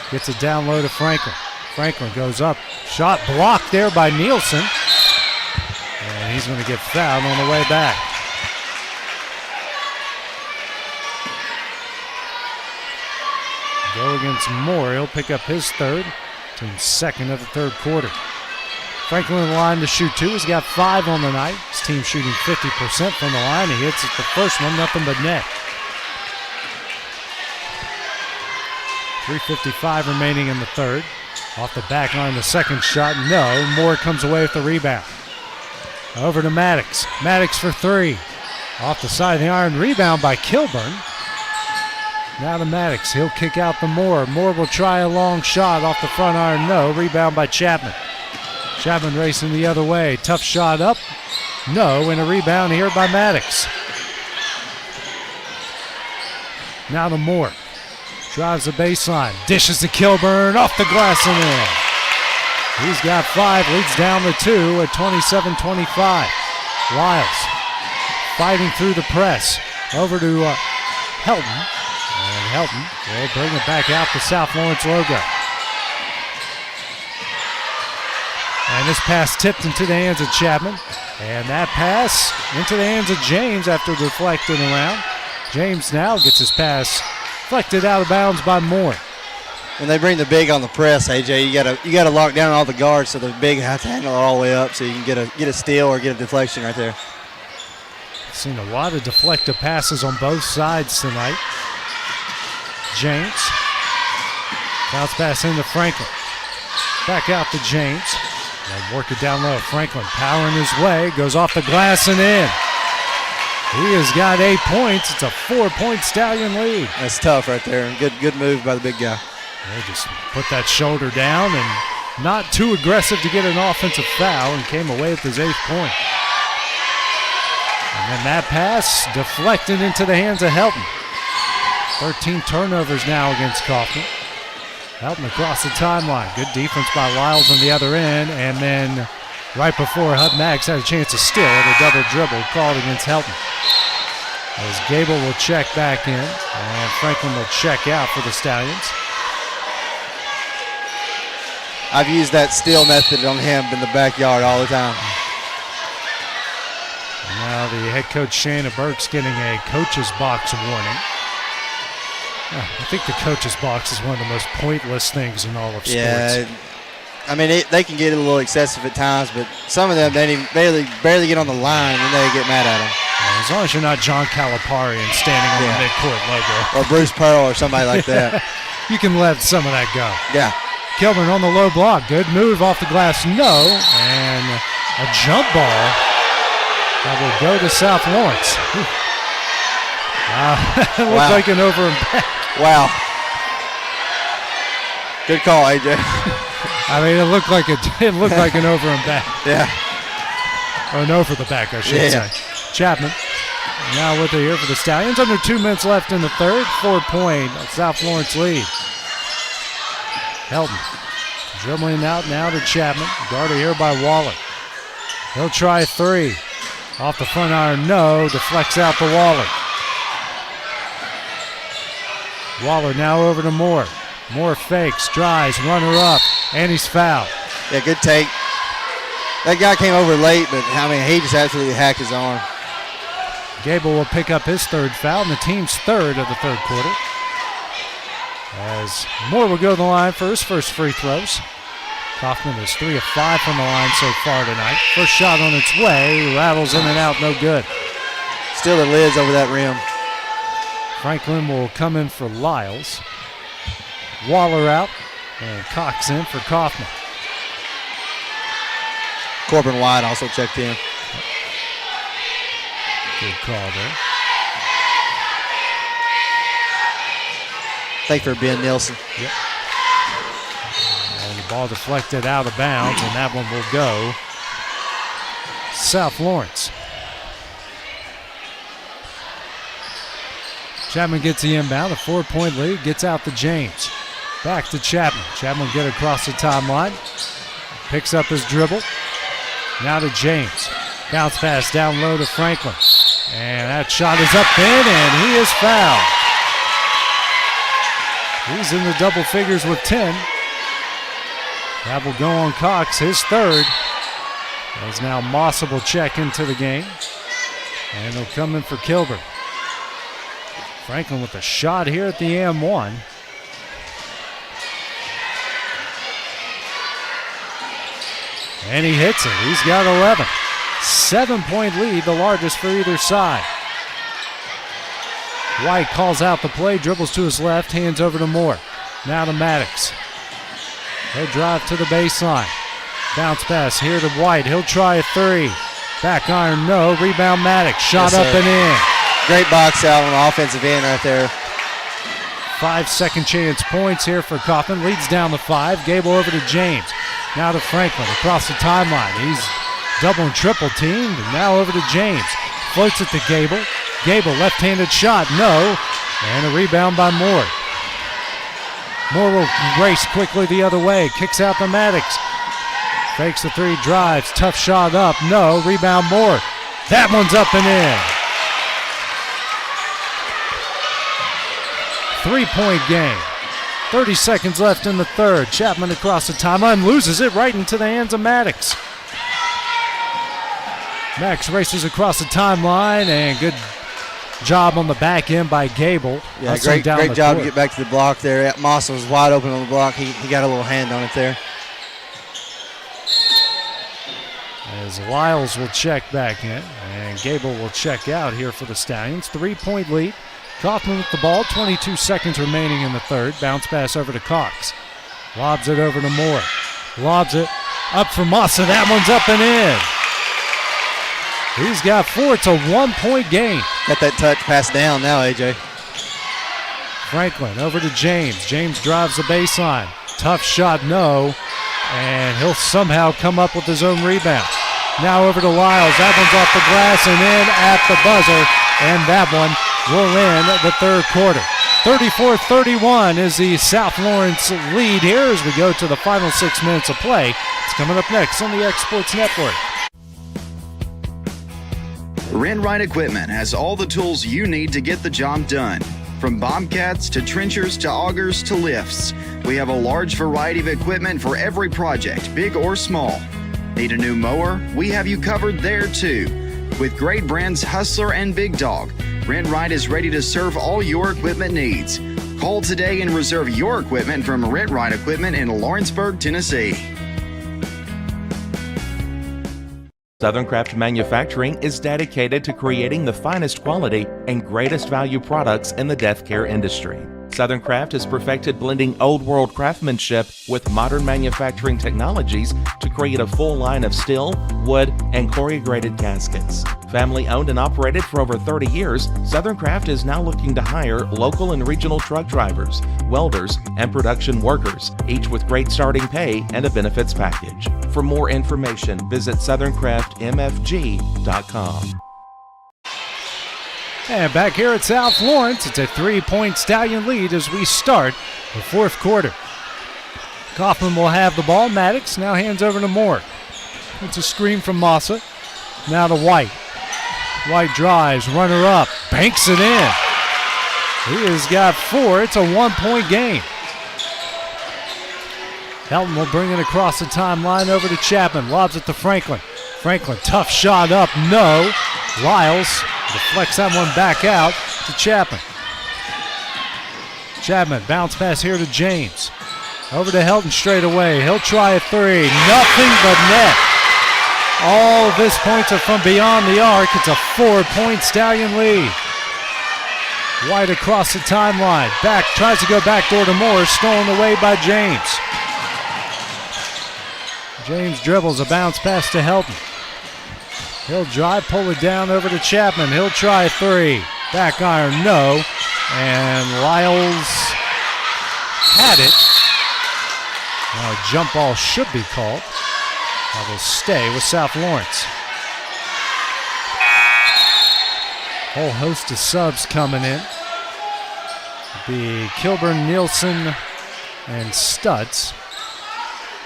Gets it down low to Franklin. Franklin goes up. Shot blocked there by Nielsen. And he's going to get fouled on the way back. Go against Moore. He'll pick up his third. Team's second of the third quarter. Franklin in the line to shoot 2. He's got 5 on the night. His team shooting 50% from the line. He hits it the first one, nothing but net. 3:55 remaining in the third. Off the back line, the second shot, no. Moore comes away with the rebound. Over to Maddox. Maddox for 3. Off the side of the iron, rebound by Kilburn. Now to Maddox. He'll kick out to Moore. Moore will try a long shot off the front iron, no. Rebound by Chapman. Chapman racing the other way. Tough shot up, no. And a rebound here by Maddox. Now to Moore. Drives the baseline, dishes to Kilburn, off the glass and in. He's got 5, leads down to 2 at 27-25. Lyles fighting through the press. Over to Helton. And Helton will bring it back out to South Lawrence logo. And this pass tipped into the hands of Chapman. And that pass into the hands of James after deflecting around. James now gets his pass deflected out of bounds by Moore. When they bring the big on the press, AJ, you gotta lock down all the guards so the big have to handle it all the way up so you can get a steal or get a deflection right there. Seen a lot of deflective passes on both sides tonight. James. Bounce pass into Franklin. Back out to James. And work it down low. Franklin powering his way. Goes off the glass and in. He has got 8 points. It's a 4-point Stallion lead. That's tough right there. Good move by the big guy. They just put that shoulder down and not too aggressive to get an offensive foul and came away with his 8th point. And then that pass deflected into the hands of Helton. 13 turnovers now against Coffman. Helton across the timeline. Good defense by Lyles on the other end. And then right before Hud Max had a chance to steal it, a double dribble called against Helton. As Gable will check back in and Franklin will check out for the Stallions. I've used that steal method on him in the backyard all the time. Now the head coach Shannon Burke's getting a coach's box warning. I think the coach's box is one of the most pointless things in all of sports. Yeah, I mean, they can get a little excessive at times, but some of them, they barely get on the line and they get mad at them. As long as you're not John Calipari and standing on the midcourt logo. Or Bruce Pearl or somebody like that. You can let some of that go. Yeah. Kilburn on the low block. Good move off the glass. No. And a jump ball that will go to South Lawrence. It looked like an over and back. Wow. Good call, AJ. I mean, it looked like an over and back. Yeah. Or an over the back, I should say. Chapman now with it here for the Stallions. Under 2 minutes left in the third. 4-point South Lawrence lead. Helton dribbling out now to Chapman. Guarded here by Waller. He'll try 3. Off the front iron, no. Deflects out to Waller. Waller now over to Moore. Moore fakes, drives, runner up, and he's fouled. Yeah, good take. That guy came over late, but I mean, he just absolutely hacked his arm. Gable will pick up his 3rd foul, and the team's 3rd of the 3rd quarter. As Moore will go to the line for his first free throws. Coffman is 3 of 5 from the line so far tonight. First shot on its way, rattles in and out, no good. Still the lids over that rim. Franklin will come in for Lyles. Waller out, and Cox in for Coffman. Corbin White also checked in. Good call there. Thank for Ben Nielsen. Yep. And the ball deflected out of bounds, and that one will go South Lawrence. Chapman gets the inbound, a 4-point lead, gets out to James. Back to Chapman. Chapman will get across the timeline. Picks up his dribble. Now to James. Bounce pass down low to Franklin. And that shot is up in, and he is fouled. He's in the double figures with 10. That will go on Cox, his third. As now Mossa will check into the game. And he'll come in for Kilburn. Franklin with a shot here at the M1. And he hits it. He's got 11. 7-point lead, the largest for either side. White calls out the play, dribbles to his left, hands over to Moore. Now to Maddox. He'll drive to the baseline. Bounce pass here to White. He'll try a three. Back iron, no. Rebound Maddox. Shot up and in. Great box out on the offensive end right there. 5 second chance points here for Coffman. Leads down to 5. Gable over to James. Now to Franklin across the timeline. He's double and triple teamed. And now over to James. Floats it to Gable. Gable left-handed shot, no. And a rebound by Moore. Moore will race quickly the other way. Kicks out to Maddox. Fakes the three, drives. Tough shot up, no. Rebound Moore. That one's up and in. 3-point game. 30 seconds left in the third. Chapman across the timeline, loses it right into the hands of Maddox. Max races across the timeline, and good job on the back end by Gable. Yeah, great job to get back to the block there. Mossa was wide open on the block. He got a little hand on it there. As Lyles will check back in, and Gable will check out here for the Stallions. 3-point lead. Coffman with the ball, 22 seconds remaining in the third. Bounce pass over to Cox. Lobs it over to Moore. Lobs it up for Mossa. That one's up and in. He's got 4. It's a 1-point game. Got that touch pass down now, AJ. Franklin over to James. James drives the baseline. Tough shot, no. And he'll somehow come up with his own rebound. Now over to Lyles. That one's off the glass and in at the buzzer. And that one will end the third quarter. 34-31 is the South Lawrence lead here as we go to the final 6 minutes of play. It's coming up next on the X Sports Network. Rent-Right Equipment has all the tools you need to get the job done. From bobcats to trenchers to augers to lifts, we have a large variety of equipment for every project, big or small. Need a new mower? We have you covered there too. With great brands Hustler and Big Dog, Rent-Right is ready to serve all your equipment needs. Call today and reserve your equipment from Rent-Right Equipment in Lawrenceburg, Tennessee. Southern Craft Manufacturing is dedicated to creating the finest quality and greatest value products in the death care industry. Southern Craft has perfected blending old world craftsmanship with modern manufacturing technologies to create a full line of steel, wood, and corrugated caskets. Family owned and operated for over 30 years, Southern Craft is now looking to hire local and regional truck drivers, welders, and production workers, each with great starting pay and a benefits package. For more information, visit SouthernCraftMFG.com. And back here at South Lawrence, it's a 3-point Stallion lead as we start the fourth quarter. Coffman will have the ball. Maddox now hands over to Moore. It's a screen from Mossa. Now to White. White drives, runner up, banks it in. He has got 4. It's a 1-point game. Helton will bring it across the timeline over to Chapman. Lobs it to Franklin. Franklin, tough shot up, no. Lyles deflects that one back out to Chapman. Chapman, bounce pass here to James. Over to Helton straight away. He'll try a three. Nothing but net. All of his points are from beyond the arc. It's a 4-point Stallion lead. White across the timeline. Back, tries to go backdoor to Moore. Stolen away by James. James dribbles a bounce pass to Helton. He'll drive, pull it down over to Chapman. He'll try a three. Back iron, no. And Lyles had it. Now a jump ball should be called. That will stay with South Lawrence. Whole host of subs coming in. Be Kilburn, Nielsen, and Stutz.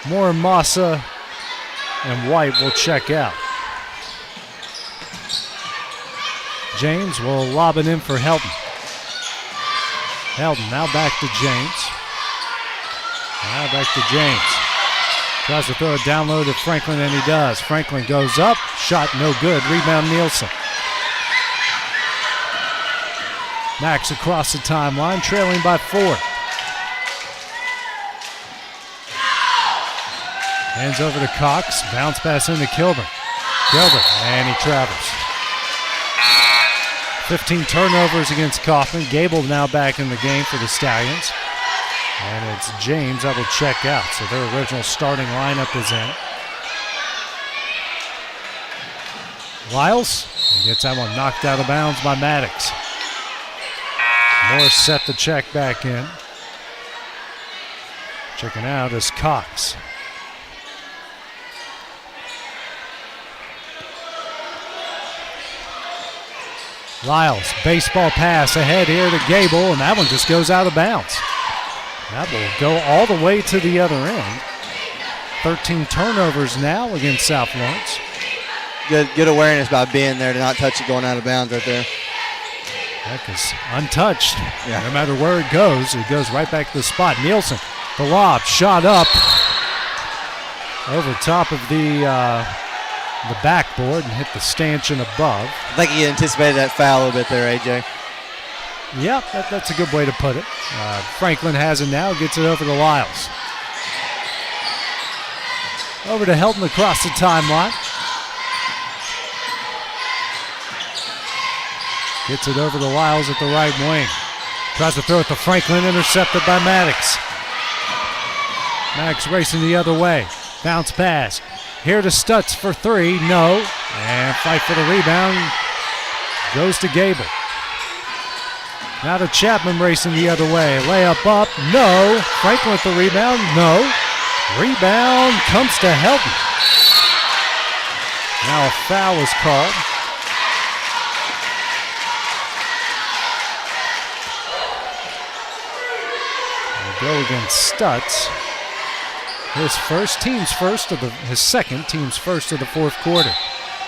Moore, Mossa, and White will check out. James will lob it in for Helton. Helton now back to James. Now back to James. Tries to throw it down low to Franklin, and he does. Franklin goes up. Shot no good. Rebound Nielsen. Max across the timeline, trailing by 4. Hands over to Cox. Bounce pass into Kilburn. And he travels. 15 turnovers against Coffman. Gable now back in the game for the Stallions. And it's James that will check out. So their original starting lineup is in. Lyles gets that one knocked out of bounds by Maddox. Morris set the check back in. Checking out is Cox. Lyles, baseball pass ahead here to Gable, and that one just goes out of bounds. That will go all the way to the other end. 13 turnovers now against South Lawrence. Good awareness by being there to not touch it going out of bounds right there. That is untouched. Yeah. No matter where it goes right back to the spot. Nielsen, the lob, shot up over top of the backboard and hit the stanchion above. I think he anticipated that foul a little bit there, AJ. Yep, that's a good way to put it. Franklin has it now, gets it over to Lyles. Over to Helton across the timeline. Gets it over to Lyles at the right wing. Tries to throw it to Franklin, intercepted by Maddox. Maddox racing the other way. Bounce pass. Here to Stutz for 3, no. And fight for the rebound. Goes to Gable. Now to Chapman racing the other way. Layup up, no. Franklin with the rebound, no. Rebound comes to Helton. Now a foul is called. We'll go against Stutz. His second team's first of the fourth quarter.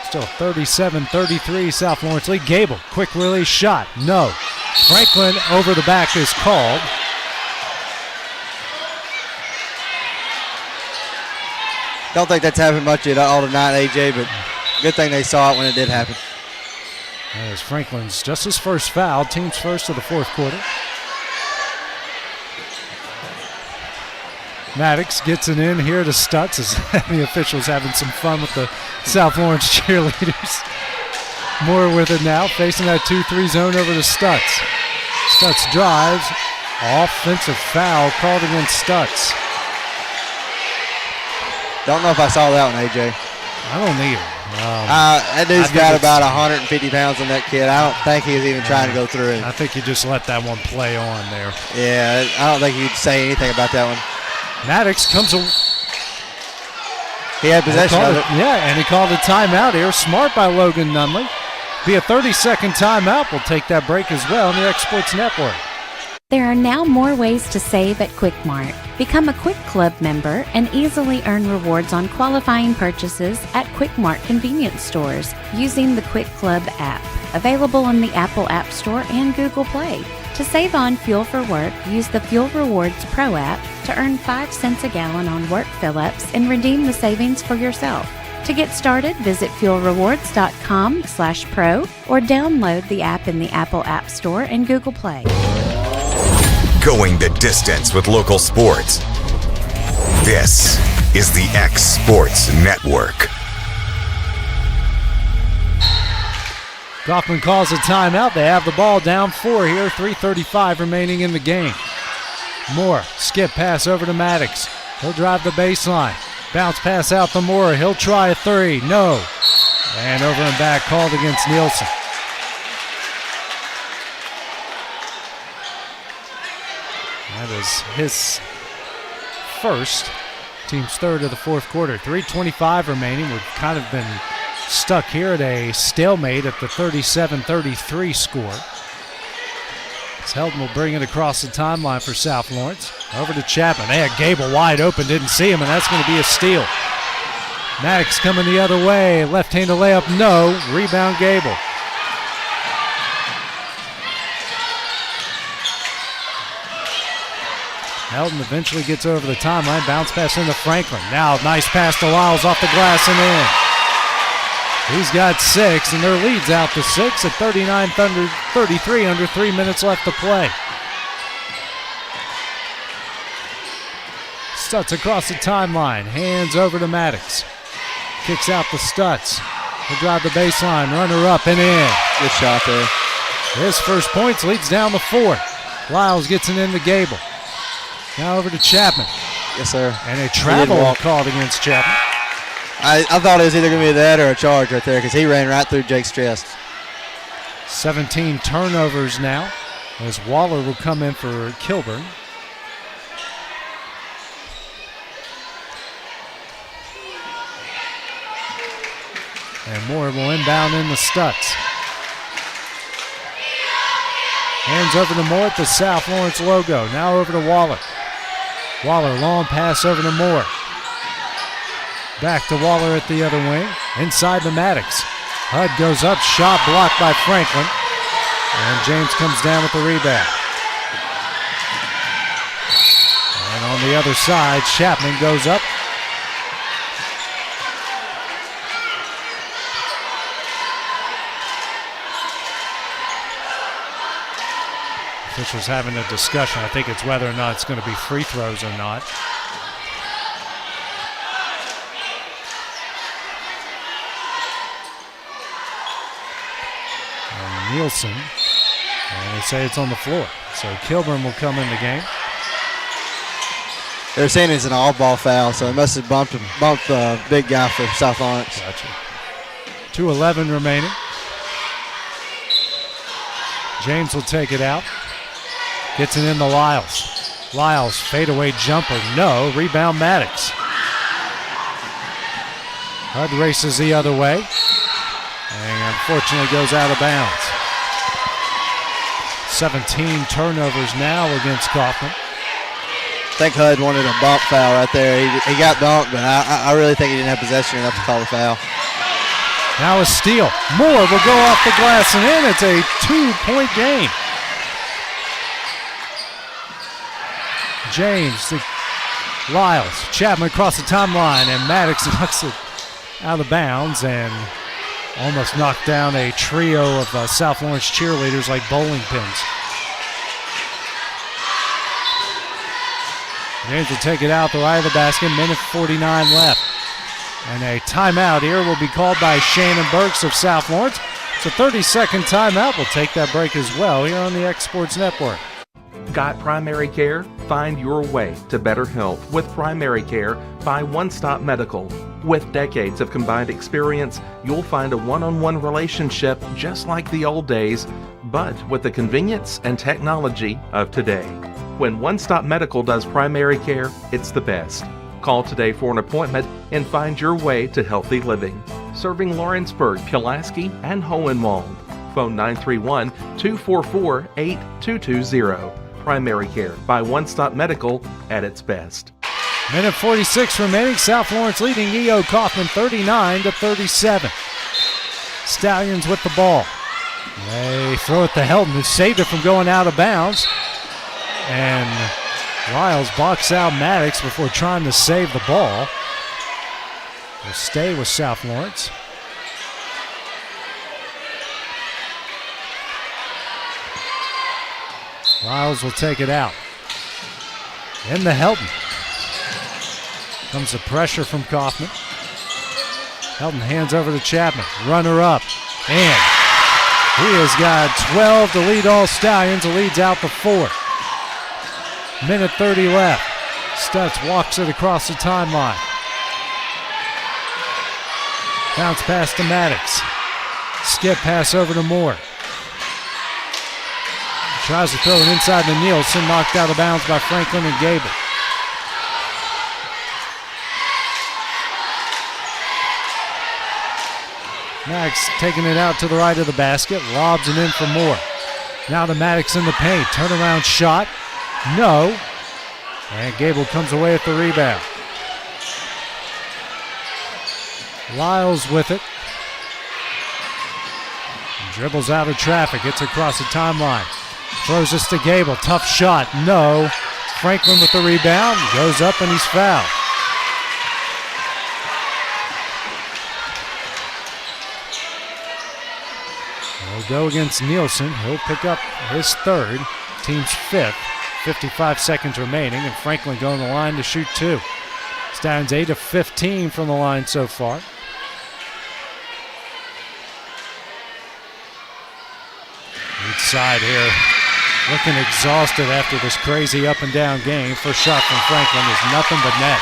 Still 37-33 South Lawrence lead. Gable, quick release shot, no. Franklin over the back is called. Don't think that's happened much at all tonight, AJ, but good thing they saw it when it did happen. As Franklin's just his first foul, team's first of the fourth quarter. Maddox gets it in here to Stutz as the officials having some fun with the South Lawrence cheerleaders. Moore with it now, facing that 2-3 zone over to Stutz. Stutz drives. Offensive foul called against Stutz. Don't know if I saw that one, AJ. I don't either. That dude's got about 150 pounds on that kid. I don't think he was even trying to go through it. I think he just let that one play on there. Yeah, I don't think he'd say anything about that one. Maddox comes. He had possession of it. Yeah, and he called a timeout here. Smart by Logan Nunley. Be a 30-second timeout. We'll take that break as well on the X Sports Network. There are now more ways to save at Quick Mart. Become a Quick Club member and easily earn rewards on qualifying purchases at Quick Mart convenience stores using the Quick Club app, available on the Apple App Store and Google Play. To save on fuel for work, use the Fuel Rewards Pro app to earn 5 cents a gallon on work fill-ups and redeem the savings for yourself. To get started, visit fuelrewards.com/pro or download the app in the Apple App Store and Google Play. Going the distance with local sports. This is the X Sports Network. Coffman calls a timeout. They have the ball down 4 here. 3:35 remaining in the game. Moore, skip pass over to Maddox. He'll drive the baseline. Bounce pass out to Moore. He'll try a 3. No. And over and back called against Nielsen. That is his first. Team's third of the fourth quarter. 3:25 remaining. We've kind of been stuck here at a stalemate at the 37-33 score. As Helton will bring it across the timeline for South Lawrence. Over to Chapman. They had Gable wide open, didn't see him, and that's going to be a steal. Maddox coming the other way. Left-handed layup, no. Rebound Gable. Helton eventually gets over the timeline. Bounce pass into Franklin. Now nice pass to Lyles off the glass and in. He's got 6, and their lead's out to 6 at 39-33 under 3 minutes left to play. Stutz across the timeline. Hands over to Maddox. Kicks out to Stutz. He'll drive the baseline. Runner up and in. Good shot there. His first points leads down to 4. Lyles gets it into Gable. Now over to Chapman. Yes, sir. And a travel called against Chapman. I thought it was either going to be that or a charge right there because he ran right through Jake's chest. 17 turnovers now as Waller will come in for Kilburn. And Moore will inbound in the Stutz. Hands over to Moore at the South Lawrence logo. Now over to Waller. Waller, long pass over to Moore. Back to Waller at the other wing. Inside the Maddox. Hud goes up, shot blocked by Franklin. And James comes down with the rebound. And on the other side, Chapman goes up. Officials having a discussion. I think it's whether or not it's going to be free throws or not. And Nielsen, and they say it's on the floor. So Kilburn will come in the game. They're saying it's an all-ball foul, so it must have bumped the big guy for South Lawrence. Gotcha. 2:11 remaining. James will take it out. Gets it into Lyles. Lyles, fadeaway jumper, no. Rebound Maddox. Hud races the other way. And unfortunately goes out of bounds. 17 turnovers now against Coffman. I think Hud wanted a bump foul right there. He got dunked, but I really think he didn't have possession enough to call the foul. Now a steal. Moore will go off the glass and in. It's a 2-point game. James to Lyles. Chapman across the timeline, and Maddox knocks it out of bounds and almost knocked down a trio of South Lawrence cheerleaders like bowling pins. James will take it out the right of the basket. Minute 49 left. And a timeout here will be called by Shannon Burks of South Lawrence. It's a 30-second timeout. We'll take that break as well here on the X Sports Network. Got primary care? Find your way to better health with primary care by One Stop Medical. With decades of combined experience, you'll find a one-on-one relationship just like the old days, but with the convenience and technology of today. When One Stop Medical does primary care, it's the best. Call today for an appointment and find your way to healthy living. Serving Lawrenceburg, Pulaski, and Hohenwald. Phone 931-244-8220. Primary care by One Stop Medical at its best. Minute 46 remaining. South Lawrence leading E.O. Coffman 39-37. Stallions with the ball. They throw it to Helton, who saved it from going out of bounds. And Lyles box out Maddox before trying to save the ball. Will stay with South Lawrence. Lyles will take it out. In the Helton. Comes the pressure from Coffman. Helton hands over to Chapman. Runner up. And he has got 12 to lead all Stallions. The lead's out to 4. Minute 30 left. Stutz walks it across the timeline. Bounce pass to Maddox. Skip pass over to Moore. Tries to throw it inside to Nielsen. Knocked out of bounds by Franklin and Gable. Maddox taking it out to the right of the basket. Lobs it in for Moore. Now to Maddox in the paint. Turnaround shot. No. And Gable comes away with the rebound. Lyles with it. Dribbles out of traffic. Gets across the timeline. Throws this to Gable. Tough shot. No. Franklin with the rebound, goes up and he's fouled. He'll go against Nielsen. He'll pick up his third, team's fifth. 55 seconds remaining, and Franklin going to the line to shoot two. Stands 8 of 15 from the line so far. Each side here looking exhausted after this crazy up and down game. First shot from Franklin is nothing but net.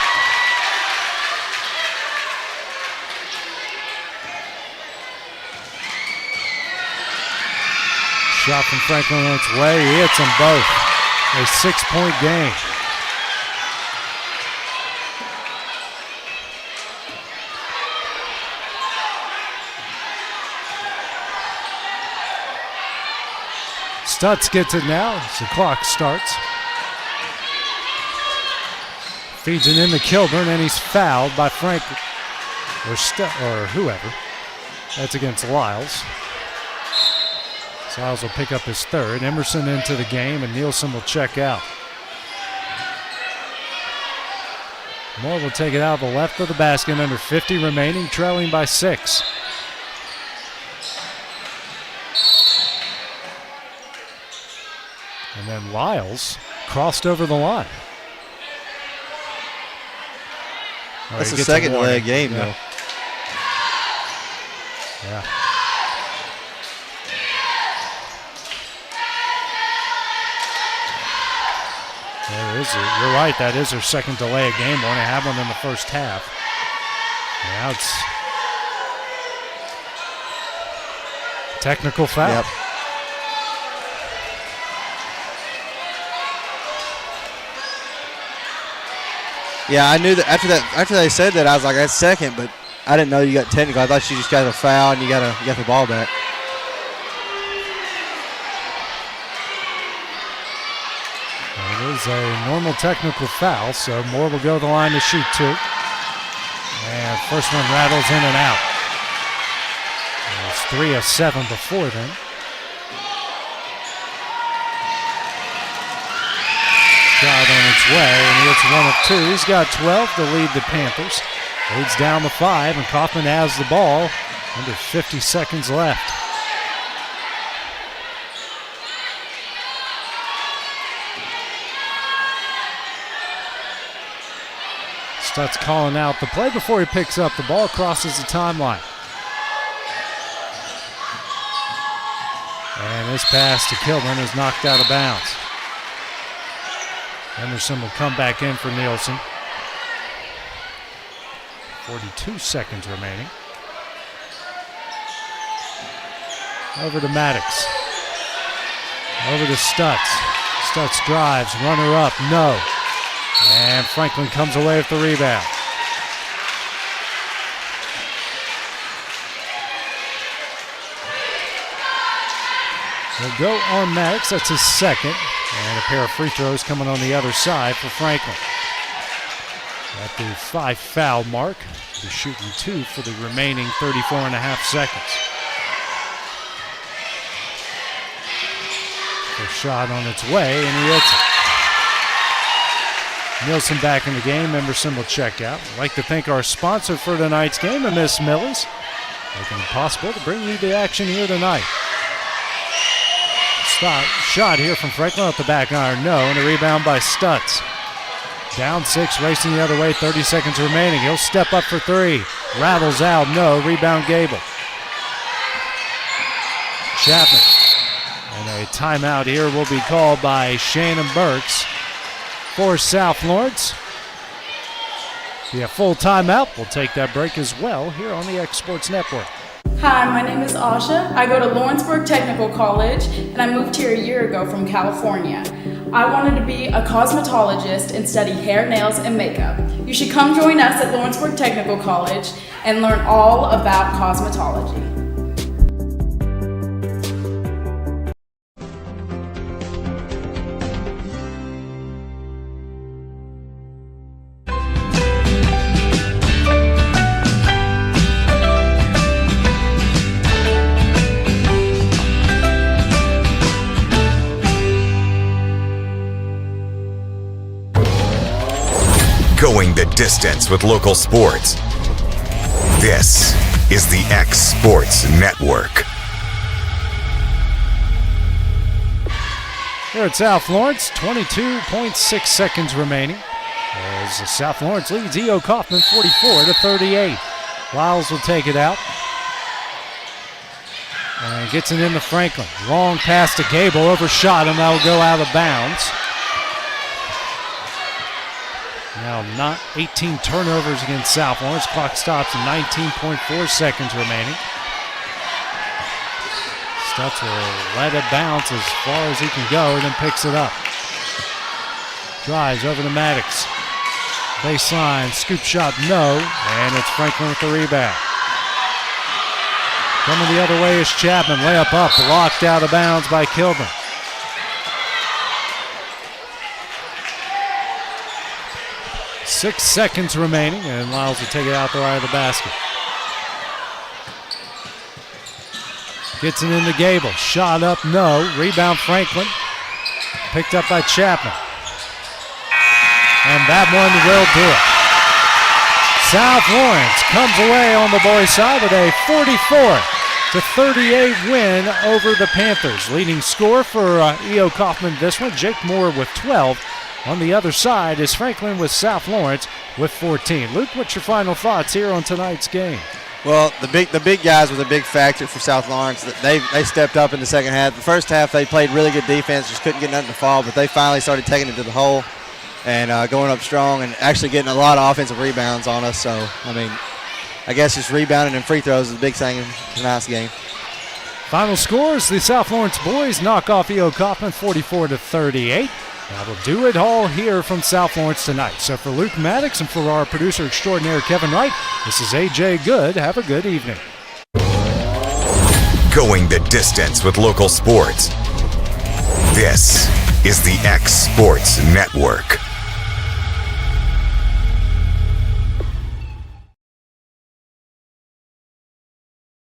Shot from Franklin on its way. He hits them both. A 6-point game. Stutz gets it now as the clock starts. Feeds it into Kilburn, and he's fouled by Franklin or whoever. That's against Lyles. Lyles will pick up his third. Emerson into the game, and Nielsen will check out. Moore will take it out of the left of the basket, under 50 remaining, trailing by 6. And then Lyles crossed over the line. That's the second delay game, though. Yeah. You're right, that is their second delay of game one. They had one in the first half. Now it's technical foul. Yep. Yeah, I knew that after they said that, I was like, that's second, but I didn't know you got technical. I thought you just got a foul and you got the ball back. It is a normal technical foul, so Moore will go to the line to shoot two. And first one rattles in and out. It was 3 of 7 before then. Shot on its way, and he hits 1 of 2. He's got 12 to lead the Panthers. Leads down to 5, and Coffman has the ball. Under 50 seconds left. Stutz calling out the play before he picks up. The ball crosses the timeline. And this pass to Kilburn is knocked out of bounds. Emerson will come back in for Nielsen. 42 seconds remaining. Over to Maddox. Over to Stutz. Stutz drives, runner up, no. And Franklin comes away with the rebound. He'll go on Maddox, that's his second. And a pair of free throws coming on the other side for Franklin. At the 5 foul mark, he's shooting 2 for the remaining 34.5 seconds. First shot on its way, and he hits it. Nielsen back in the game. Emerson will check out. I'd like to thank our sponsor for tonight's game, Miss Millie's, making it possible to bring you the action here tonight. Shot here from Franklin off the back iron, no, and a rebound by Stutz. Down 6, racing the other way, 30 seconds remaining. He'll step up for 3. Rattles out, no, rebound Gable. Chapman. And a timeout here will be called by Shannon Burks for South Lawrence. Be a full timeout. We'll take that break as well here on the X Sports Network. Hi, my name is Asha. I go to Lawrenceburg Technical College, and I moved here a year ago from California. I wanted to be a cosmetologist and study hair, nails, and makeup. You should come join us at Lawrenceburg Technical College and learn all about cosmetology. Going the distance with local sports. This is the X Sports Network. Here at South Lawrence, 22.6 seconds remaining. As South Lawrence leads E.O. Coffman 44-38. Lyles will take it out. And gets it into Franklin. Long pass to Gable, overshot him. That will go out of bounds. Now not 18 turnovers against South Lawrence. Clock stops at 19.4 seconds remaining. Stutz will let it bounce as far as he can go and then picks it up. Drives over to Maddox. Baseline, scoop shot, no. And it's Franklin with the rebound. Coming the other way is Chapman. Layup up, blocked out of bounds by Kilburn. Six seconds remaining, and Lyles will take it out the right of the basket. Gets it into Gable. Shot up, no. Rebound Franklin. Picked up by Chapman. And that one will do it. South Lawrence comes away on the boys' side with a 44-38 win over the Panthers. Leading scorer for E.O. Coffman this one, Jake Moore with 12. On the other side is Franklin with South Lawrence with 14. Luke, what's your final thoughts here on tonight's game? Well, the big guys were the big factor for South Lawrence. They stepped up in the second half. The first half they played really good defense, just couldn't get nothing to fall, but they finally started taking it to the hole and going up strong and actually getting a lot of offensive rebounds on us. So, I mean, I guess just rebounding and free throws is the big thing in tonight's game. Final scores, the South Lawrence boys knock off E.O. Coffman 44-38. That will do it all here from South Lawrence tonight. So for Luke Maddox and for our producer extraordinaire Kevin Wright, this is A.J. Good. Have a good evening. Going the distance with local sports. This is the X Sports Network.